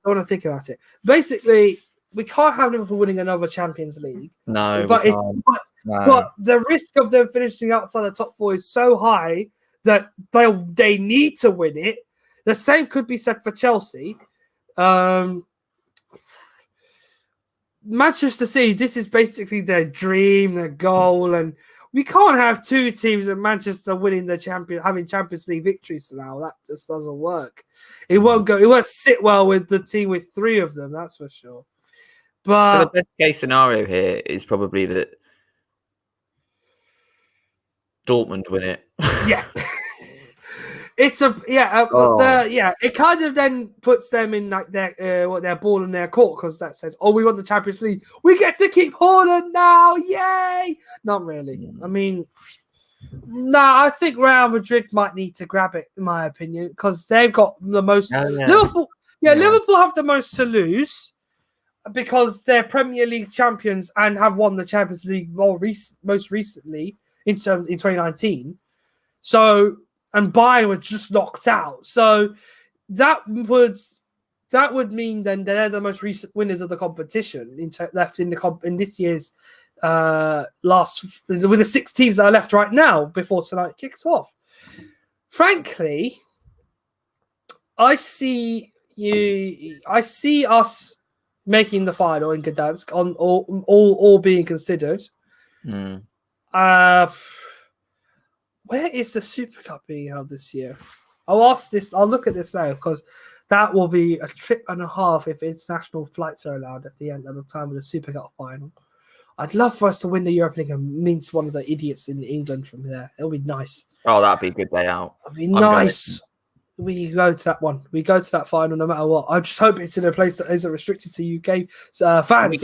Speaker 1: want to think about it. Basically, we can't have Liverpool winning another Champions League.
Speaker 2: No,
Speaker 1: but
Speaker 2: we can't.
Speaker 1: But the risk of them finishing outside the top 4 is so high that they need to win it. The same could be said for Chelsea. Manchester City, this is basically their dream, their goal, and we can't have 2 teams in Manchester winning having Champions League victories now. That just doesn't work. It won't sit well with the team with 3 of them, that's for sure. But
Speaker 2: so the best case scenario here is probably that Dortmund win it.
Speaker 1: Yeah. It kind of then puts them in like their ball in their court, because that says, we won the Champions League, we get to keep Haaland now, yay! Not really. I mean, no, I think Real Madrid might need to grab it, in my opinion, because they've got the most. Liverpool have the most to lose because they're Premier League champions and have won the Champions League most recently in 2019. So. And Bayern were just knocked out. So that would mean then they're the most recent winners of the competition left in this year's with the 6 teams that are left right now before tonight kicks off. Frankly, I see us making the final in Gdansk on all being considered. Where is the Super Cup being held this year? I'll look at this now, because that will be a trip and a half if international flights are allowed at the time of the Super Cup final. I'd love for us to win the Europa League and mince one of the idiots in England from there. It'll be nice.
Speaker 2: Oh, that'd be a good day out.
Speaker 1: It'd be nice. We go to that one. We go to that final no matter what. I just hope it's in a place that isn't restricted to UK fans.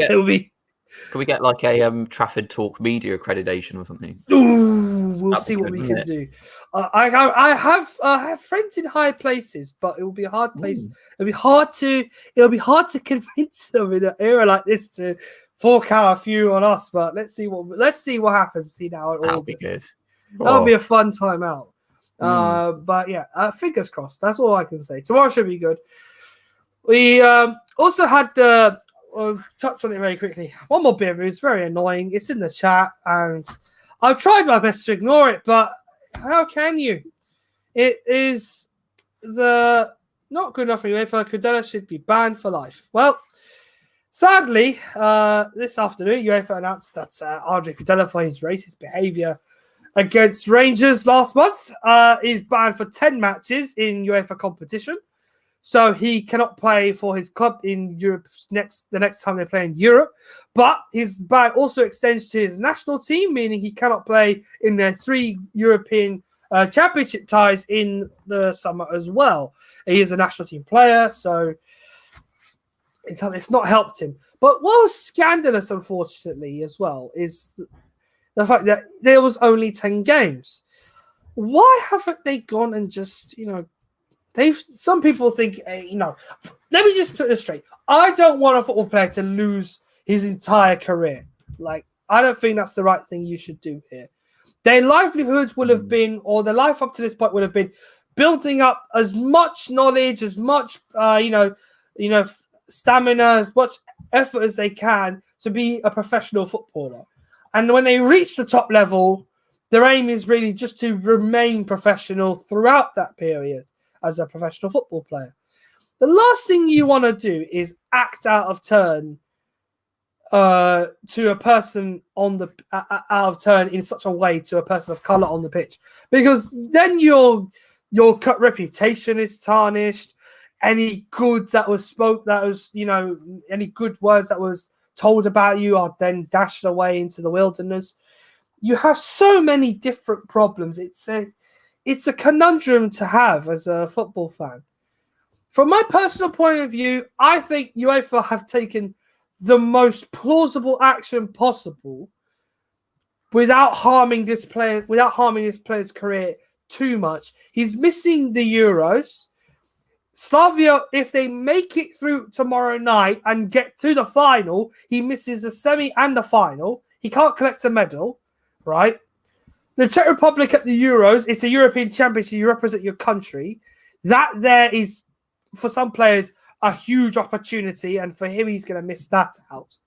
Speaker 2: Can we get like a Trafford Talk Media accreditation or something?
Speaker 1: Ooh, we'll see what we can do. I have friends in high places, but it will be a hard place. It'll be hard to convince them in an era like this to fork out a few on us. But let's see what happens. See now.
Speaker 2: That'll be good.
Speaker 1: That'll be a fun time out. But yeah, fingers crossed. That's all I can say. Tomorrow should be good. We also had touch on it very quickly. One more bit of it is very annoying. It's in the chat, and I've tried my best to ignore it, but how can you? It is not good enough anyway for UEFA should be banned for life. Well, sadly, this afternoon, UEFA announced that Andre Cudella, for his racist behaviour against Rangers last month, is banned for 10 matches in UEFA competition. So he cannot play for his club in Europe the next time they play in Europe. But his ban also extends to his national team, meaning he cannot play in their 3 European championship ties in the summer as well. He is a national team player, so it's not helped him. But what was scandalous, unfortunately, as well, is the fact that there was only 10 games. Why haven't they gone and just, some people think, let me just put this straight. I don't want a football player to lose his entire career. Like, I don't think that's the right thing you should do here. Their livelihoods would have been, or their life up to this point would have been building up as much knowledge, as much, stamina, as much effort as they can to be a professional footballer. And when they reach the top level, their aim is really just to remain professional throughout that period as a professional football player. The last thing you want to do is act out of turn to a person out of turn in such a way to a person of colour on the pitch, because then your reputation is tarnished. Any good that was any good words that was told about you are then dashed away into the wilderness. you have so many different problems. It's a conundrum to have as a football fan. From my personal point of view, I think UEFA have taken the most plausible action possible without harming this player's career too much. He's missing the Euros. Slavia, if they make it through tomorrow night and get to the final, he misses the semi and the final. He can't collect a medal, right? The Czech Republic at the Euros, it's a European Championship. You represent your country. That there is, for some players, a huge opportunity, and for him, he's going to miss that out.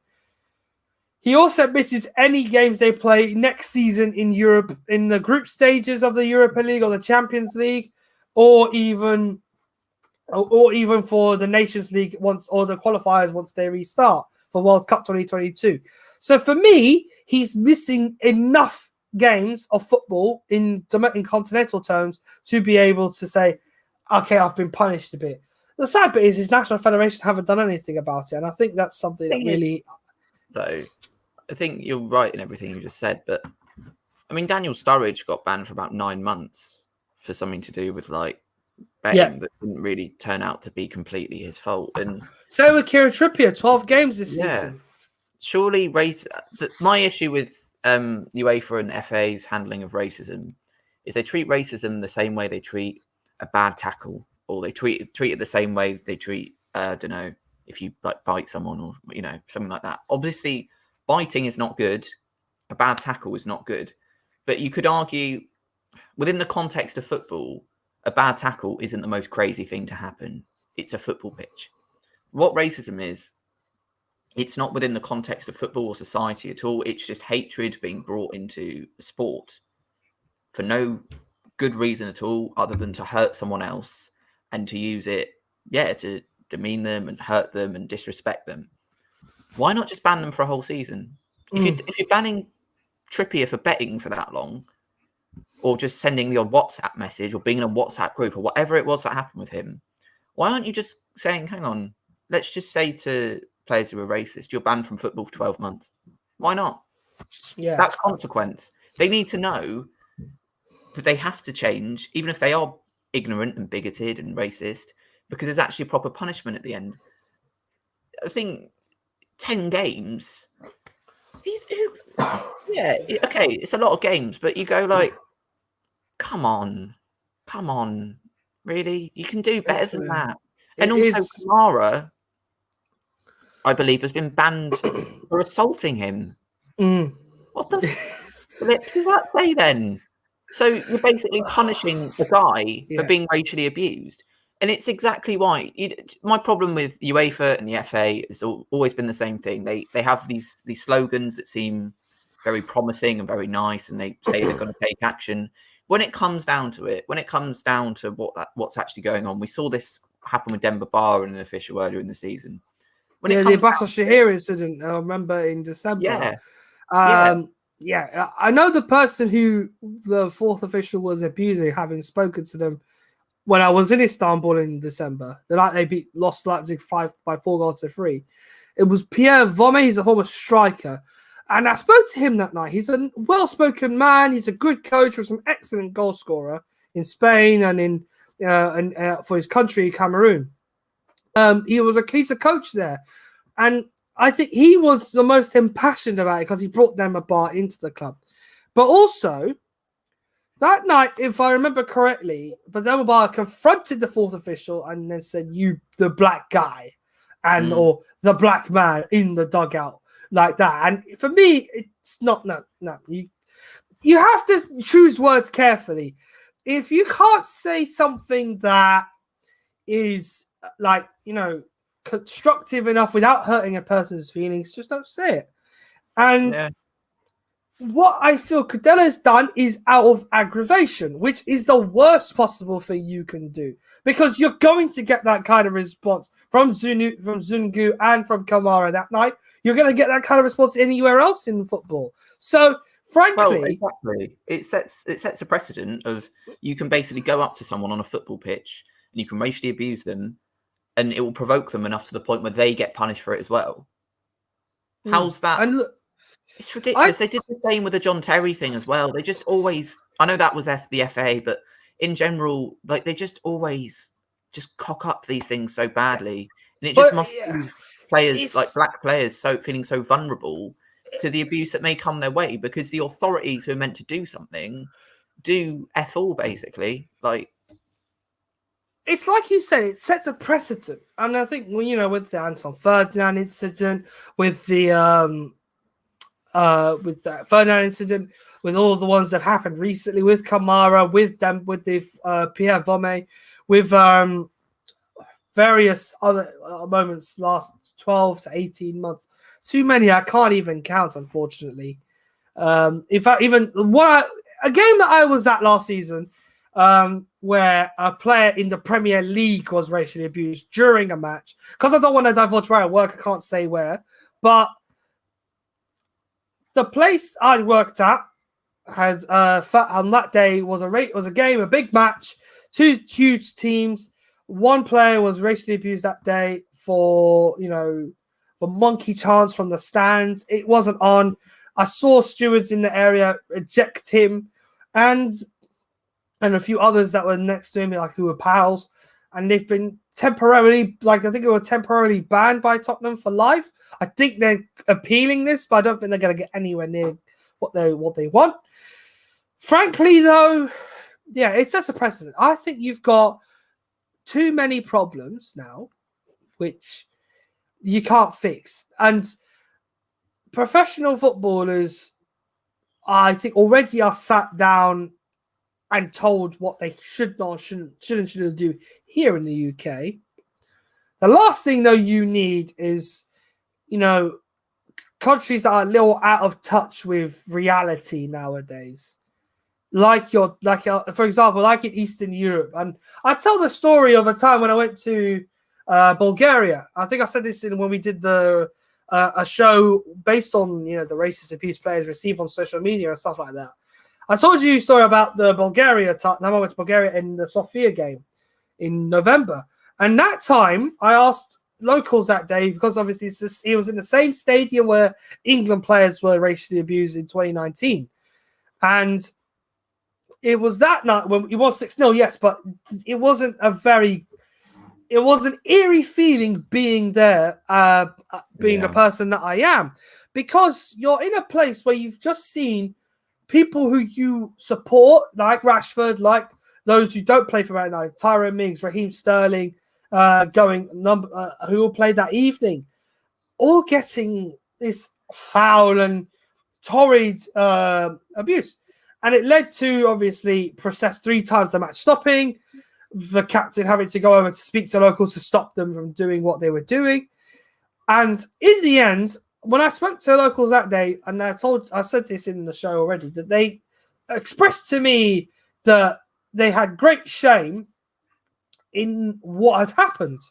Speaker 1: He also misses any games they play next season in Europe, in the group stages of the Europa League or the Champions League, or even for the Nations League or the qualifiers once they restart for World Cup 2022. So for me, he's missing enough games of football in continental terms to be able to say, okay, I've been punished a bit. The sad bit is his national federation haven't done anything about it, and I think that's something that really...
Speaker 2: Though, I think you're right in everything you just said, but I mean, Daniel Sturridge got banned for about 9 months for something to do with like betting that didn't really turn out to be completely his fault. And
Speaker 1: so with Kieran Trippier, 12 games this season.
Speaker 2: Surely my issue with UEFA and FA's handling of racism is they treat racism the same way they treat a bad tackle, or they treat it the same way they treat I don't know, if you like bite someone or something like that. Obviously, biting is not good. A bad tackle is not good. But you could argue within the context of football, a bad tackle isn't the most crazy thing to happen. It's a football pitch. What racism is, it's not within the context of football or society at all. It's just hatred being brought into the sport for no good reason at all, other than to hurt someone else and to use it, to demean them and hurt them and disrespect them. Why not just ban them for a whole season? If you're banning Trippier for betting for that long, or just sending the odd WhatsApp message, or being in a WhatsApp group, or whatever it was that happened with him, why aren't you just saying, hang on, let's just say to players who are racist, you're banned from football for 12 months. Why not?
Speaker 1: Yeah.
Speaker 2: That's consequence. They need to know that they have to change, even if they are ignorant and bigoted and racist, because there's actually a proper punishment at the end. I think 10 games. Okay, it's a lot of games, but you go like, come on, really? You can do better than that. And also, Kamara, I believe, has been banned for assaulting him. What the flip does that say then? So you're basically punishing a guy for being racially abused. And it's exactly why. My problem with UEFA and the FA has always been the same thing. They have these slogans that seem very promising and very nice, and they say they're going to take action. When it comes down to it, when it comes down to what's actually going on, we saw this happen with Demba Ba and an official earlier in the season.
Speaker 1: The Abbas Shahir incident, I remember in December. I know the person who the fourth official was abusing, having spoken to them when I was in Istanbul in December. The night they lost Leipzig 4-3. It was Pierre Vome. He's a former striker. And I spoke to him that night. He's a well-spoken man. He's a good coach. Was an excellent goal scorer in Spain and for his country, Cameroon. He's a coach there. And I think he was the most impassioned about it because he brought Demba Ba into the club. But also, that night, if I remember correctly, Demba Ba confronted the fourth official and then said, "You, the black guy," or the black man in the dugout, like that. And for me, it's not, no. You have to choose words carefully. If you can't say something that is like, constructive enough without hurting a person's feelings, just don't say it. And what I feel Kudela has done is out of aggravation, which is the worst possible thing you can do, because you're going to get that kind of response from Zungu and from Kamara that night. You're going to get that kind of response anywhere else in football. So, frankly,
Speaker 2: it sets a precedent of you can basically go up to someone on a football pitch and you can racially abuse them, and it will provoke them enough to the point where they get punished for it as well. How's that?
Speaker 1: And look,
Speaker 2: It's ridiculous. They did the same with the John Terry thing as well. They just always, I know that was the FA, but in general, like they just always just cock up these things so badly. And it just must leave players, like black players, feeling so vulnerable to the abuse that may come their way, because the authorities who are meant to do something do F all, basically. Like,
Speaker 1: it's like you said, it sets a precedent. And I think, with the Anton Ferdinand incident, with the Ferdinand incident, with all the ones that happened recently, with Kamara, with the Pierre Vome, with various other moments last 12 to 18 months. Too many I can't even count, unfortunately. In fact, even a game that I was at last season, where a player in the Premier League was racially abused during a match. Because I don't want to divulge where I work, I can't say where. But the place I worked at had on that day was a game, a big match, two huge teams. One player was racially abused that day for monkey chants from the stands. It wasn't on. I saw stewards in the area eject him, and a few others that were next to him, who were pals, and they've been temporarily, I think they were temporarily banned by Tottenham for life. I think they're appealing this, but I don't think they're going to get anywhere near what they want. Frankly, though, yeah, it's just a precedent. I think you've got too many problems now, which you can't fix. And professional footballers, I think, already are sat down and told what they should not, shouldn't do here in the UK. The last thing, though, you need is, countries that are a little out of touch with reality nowadays. For example, like in Eastern Europe. And I tell the story of a time when I went to Bulgaria. I think I said this when we did a show based on, the racist abuse players receive on social media and stuff like that. I told you a story about the Bulgaria time. I went to Bulgaria in the Sofia game in November. And that time, I asked locals that day, because obviously it was in the same stadium where England players were racially abused in 2019. And it was that night when it was 6-0, yes, but it wasn't it was an eerie feeling being there, being the person that I am, because you're in a place where you've just seen people who you support, like Rashford, like those who don't play for Man United, Tyrone Mings, Raheem Sterling, who all played that evening, all getting this foul and torrid abuse. And it led to, obviously, process 3 times the match stopping, the captain having to go over to speak to locals to stop them from doing what they were doing. And in the end, when I spoke to locals that day, and I said this in the show already, that they expressed to me that they had great shame in what had happened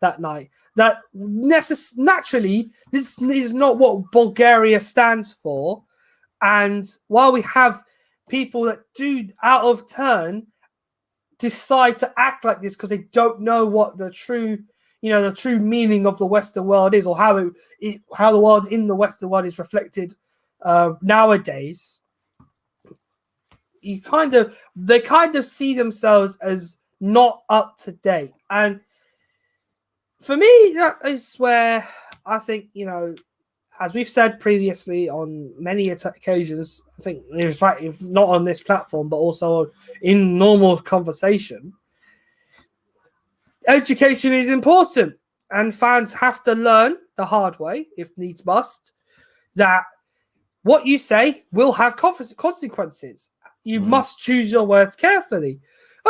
Speaker 1: that night. That naturally, this is not what Bulgaria stands for. And while we have people that do, out of turn, decide to act like this because they don't know what the true meaning of the Western world is, or how the world in the Western world is reflected nowadays, they kind of see themselves as not up to date. And for me, that is where I think, as we've said previously on many occasions, I think, in fact, if not on this platform, but also in normal conversation, education is important, and fans have to learn the hard way, if needs must, that what you say will have consequences. You must choose your words carefully.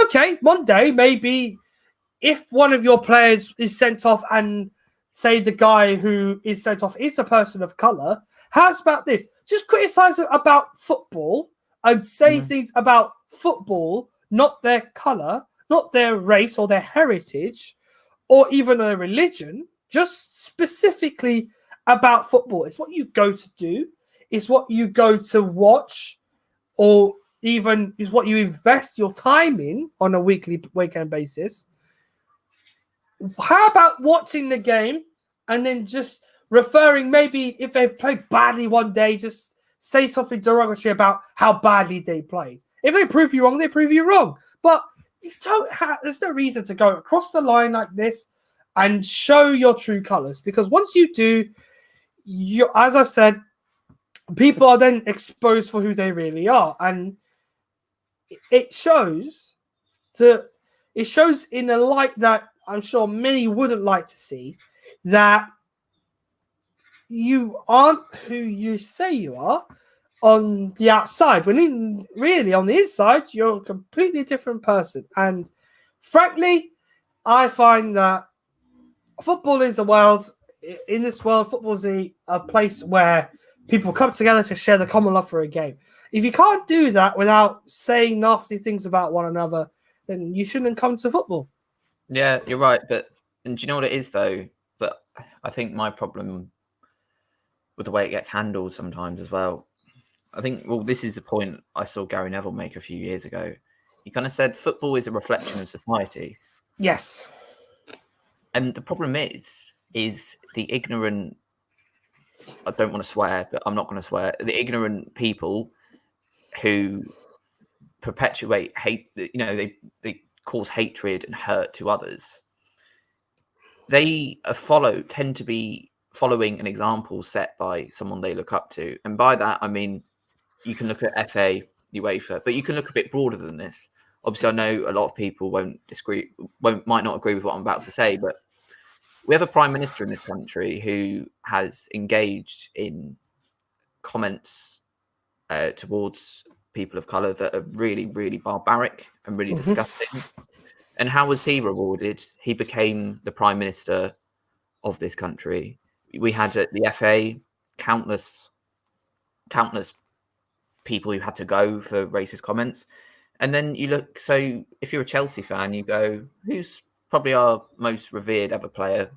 Speaker 1: Okay, one day, maybe if one of your players is sent off, and say the guy who is sent off is a person of color, how's about this? Just criticize about football and say things about football, not their color, not their race or their heritage, or even their religion, just specifically about football. It's what you go to do. It's what you go to watch, or even is what you invest your time in on a weekend basis. How about watching the game and then just referring maybe if they've played badly one day, just say something derogatory about how badly they played. If they prove you wrong, they prove you wrong. But you don't have. There's no reason to go across the line like this and show your true colors, because once you do, you, as I've said, people are then exposed for who they really are, and it shows that it shows in a light that I'm sure many wouldn't like to see, that you aren't who you say you are on the outside, when really on the inside you're a completely different person. And frankly, I find that football is a world. In this world, football is a place where people come together to share the common love for a game. If you can't do that without saying nasty things about one another, then you shouldn't come to football.
Speaker 2: Yeah, you're right. And do you know what it is, though? That I think my problem with the way it gets handled sometimes as well. I think, well, this is the point I saw Gary Neville make a few years ago. He kind of said football is a reflection of society.
Speaker 1: Yes.
Speaker 2: And the problem is the ignorant, I don't want to swear, but I'm not going to swear, the ignorant people who perpetuate hate, they cause hatred and hurt to others. They tend to be following an example set by someone they look up to. And by that, I mean, you can look at FA, UEFA, but you can look a bit broader than this. Obviously, I know a lot of people might not agree with what I'm about to say, but we have a prime minister in this country who has engaged in comments towards people of colour that are really, really barbaric and really disgusting. And how was he rewarded? He became the prime minister of this country. We had at the FA countless people who had to go for racist comments. And then you look, so if you're a Chelsea fan, you go, who's probably our most revered ever player?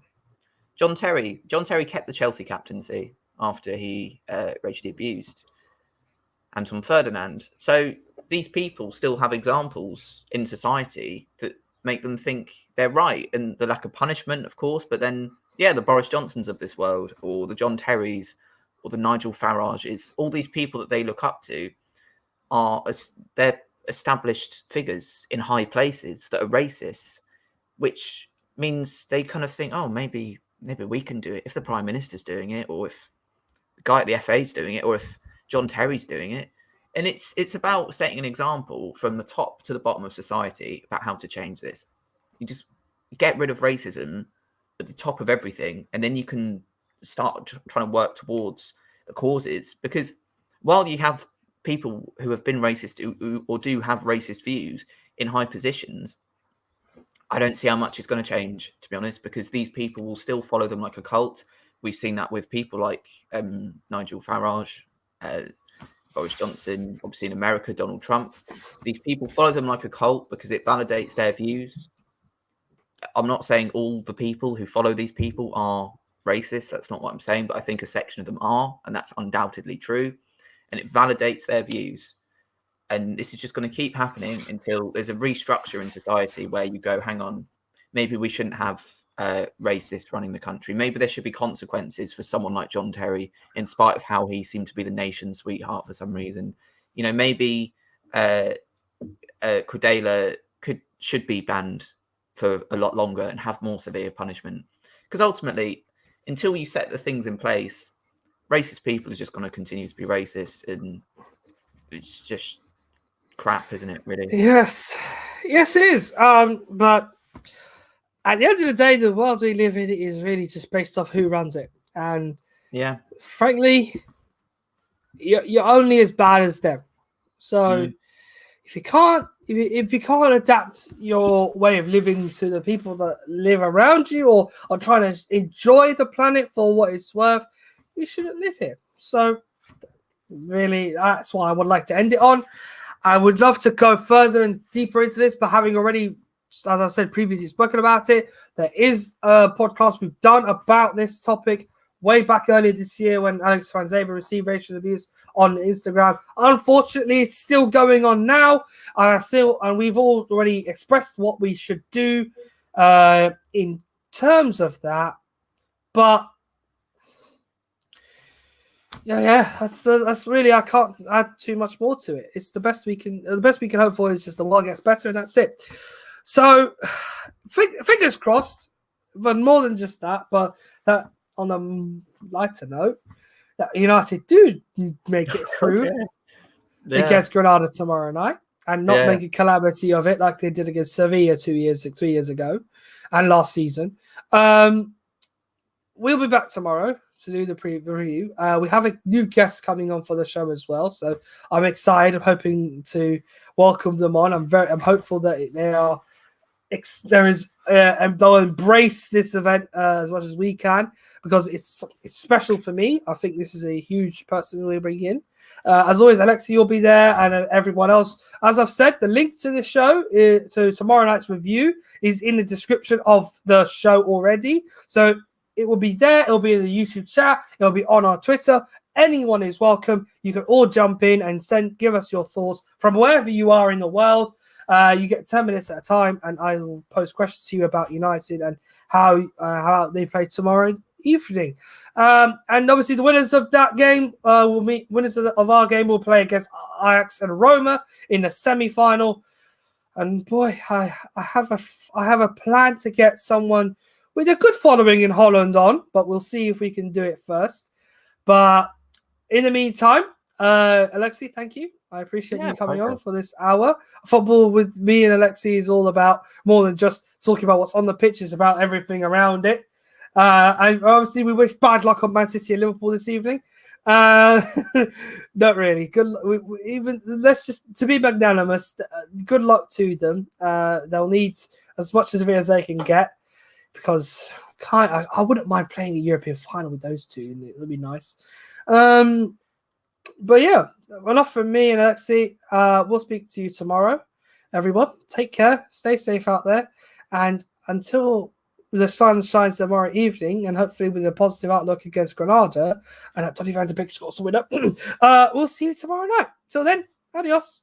Speaker 2: John Terry. John Terry kept the Chelsea captaincy after he racially abused Anton Ferdinand. So these people still have examples in society that make them think they're right, and the lack of punishment, of course, but then, yeah, the Boris Johnsons of this world, or the John Terrys, or the Nigel Farages, all these people that they look up to they're established figures in high places that are racist, which means they kind of think, oh, maybe we can do it if the Prime Minister's doing it, or if the guy at the FA is doing it, or if John Terry's doing it. And it's about setting an example from the top to the bottom of society about how to change this. You just get rid of racism at the top of everything, and then you can start trying to work towards the causes. Because while you have people who have been racist or do have racist views in high positions, I don't see how much is going to change, to be honest, because these people will still follow them like a cult. We've seen that with people like Nigel Farage, Boris Johnson, obviously in America, Donald Trump. These people follow them like a cult because it validates their views. I'm not saying all the people who follow these people are racist. That's not what I'm saying, but I think a section of them are, and that's undoubtedly true. And it validates their views. And this is just going to keep happening until there's a restructure in society where you go, hang on, maybe we shouldn't have racists running the country. Maybe there should be consequences for someone like John Terry, in spite of how he seemed to be the nation's sweetheart for some reason. You know, maybe Cordella should be banned for a lot longer and have more severe punishment. Because ultimately, until you set the things in place, racist people are just going to continue to be racist, and it's just crap, isn't it, really?
Speaker 1: Yes, it is. But at the end of the day, the world we live in is really just based off who runs it. And
Speaker 2: yeah,
Speaker 1: frankly, you're only as bad as them. So if you can't adapt your way of living to the people that live around you, or are trying to enjoy the planet for what it's worth, you shouldn't live here. So really, that's what I would like to end it on. I would love to go further and deeper into this, but having already, as I said previously, spoken about it, there is a podcast we've done about this topic way back earlier this year when Alex Van Zaber received racial abuse on Instagram. Unfortunately, it's still going on now. And we've all already expressed what we should do in terms of that. But Yeah. That's really, I can't add too much more to it. It's the best we can. The best we can hope for is just the world gets better, and that's it. So, fingers crossed. But more than just that, but that on a lighter note, that United do make it through against Granada tomorrow night, and not make a calamity of it like they did against Sevilla 3 years ago, and last season. We'll be back tomorrow to do the review. We have a new guest coming on for the show as well, so I'm excited. I'm hoping to welcome them on. I'm hopeful that they are. And they'll embrace this event as much as we can, because it's special for me. I think this is a huge person we bring in. As always, Alexi, you'll be there, and everyone else. As I've said, the link to the show, to tomorrow night's review, is in the description of the show already. So it will be there. It'll be in the YouTube chat. It'll be on our Twitter. Anyone is welcome. You can all jump in and give us your thoughts from wherever you are in the world. You get 10 minutes at a time, and I will post questions to you about United and how they play tomorrow evening. And obviously, the winners of that game will meet. Winners of our game will play against Ajax and Roma in the semi-final. And boy, I have a plan to get someone with a good following in Holland on, but we'll see if we can do it first. But in the meantime, Alexi, thank you. I appreciate you coming on for this hour. Football with me and Alexi is all about more than just talking about what's on the pitch. It's about everything around it. And obviously, we wish bad luck on Man City and Liverpool this evening. Not really. Good. Let's just, to be magnanimous, good luck to them. They'll need as much as they can get, because I wouldn't mind playing a European final with those two. It'll be nice. But yeah, enough from me and Alexi. We'll speak to you tomorrow. Everyone, take care. Stay safe out there. And until the sun shines tomorrow evening, and hopefully with a positive outlook against Granada, and I don't even have the big score to win up, we'll see you tomorrow night. Till then, adios.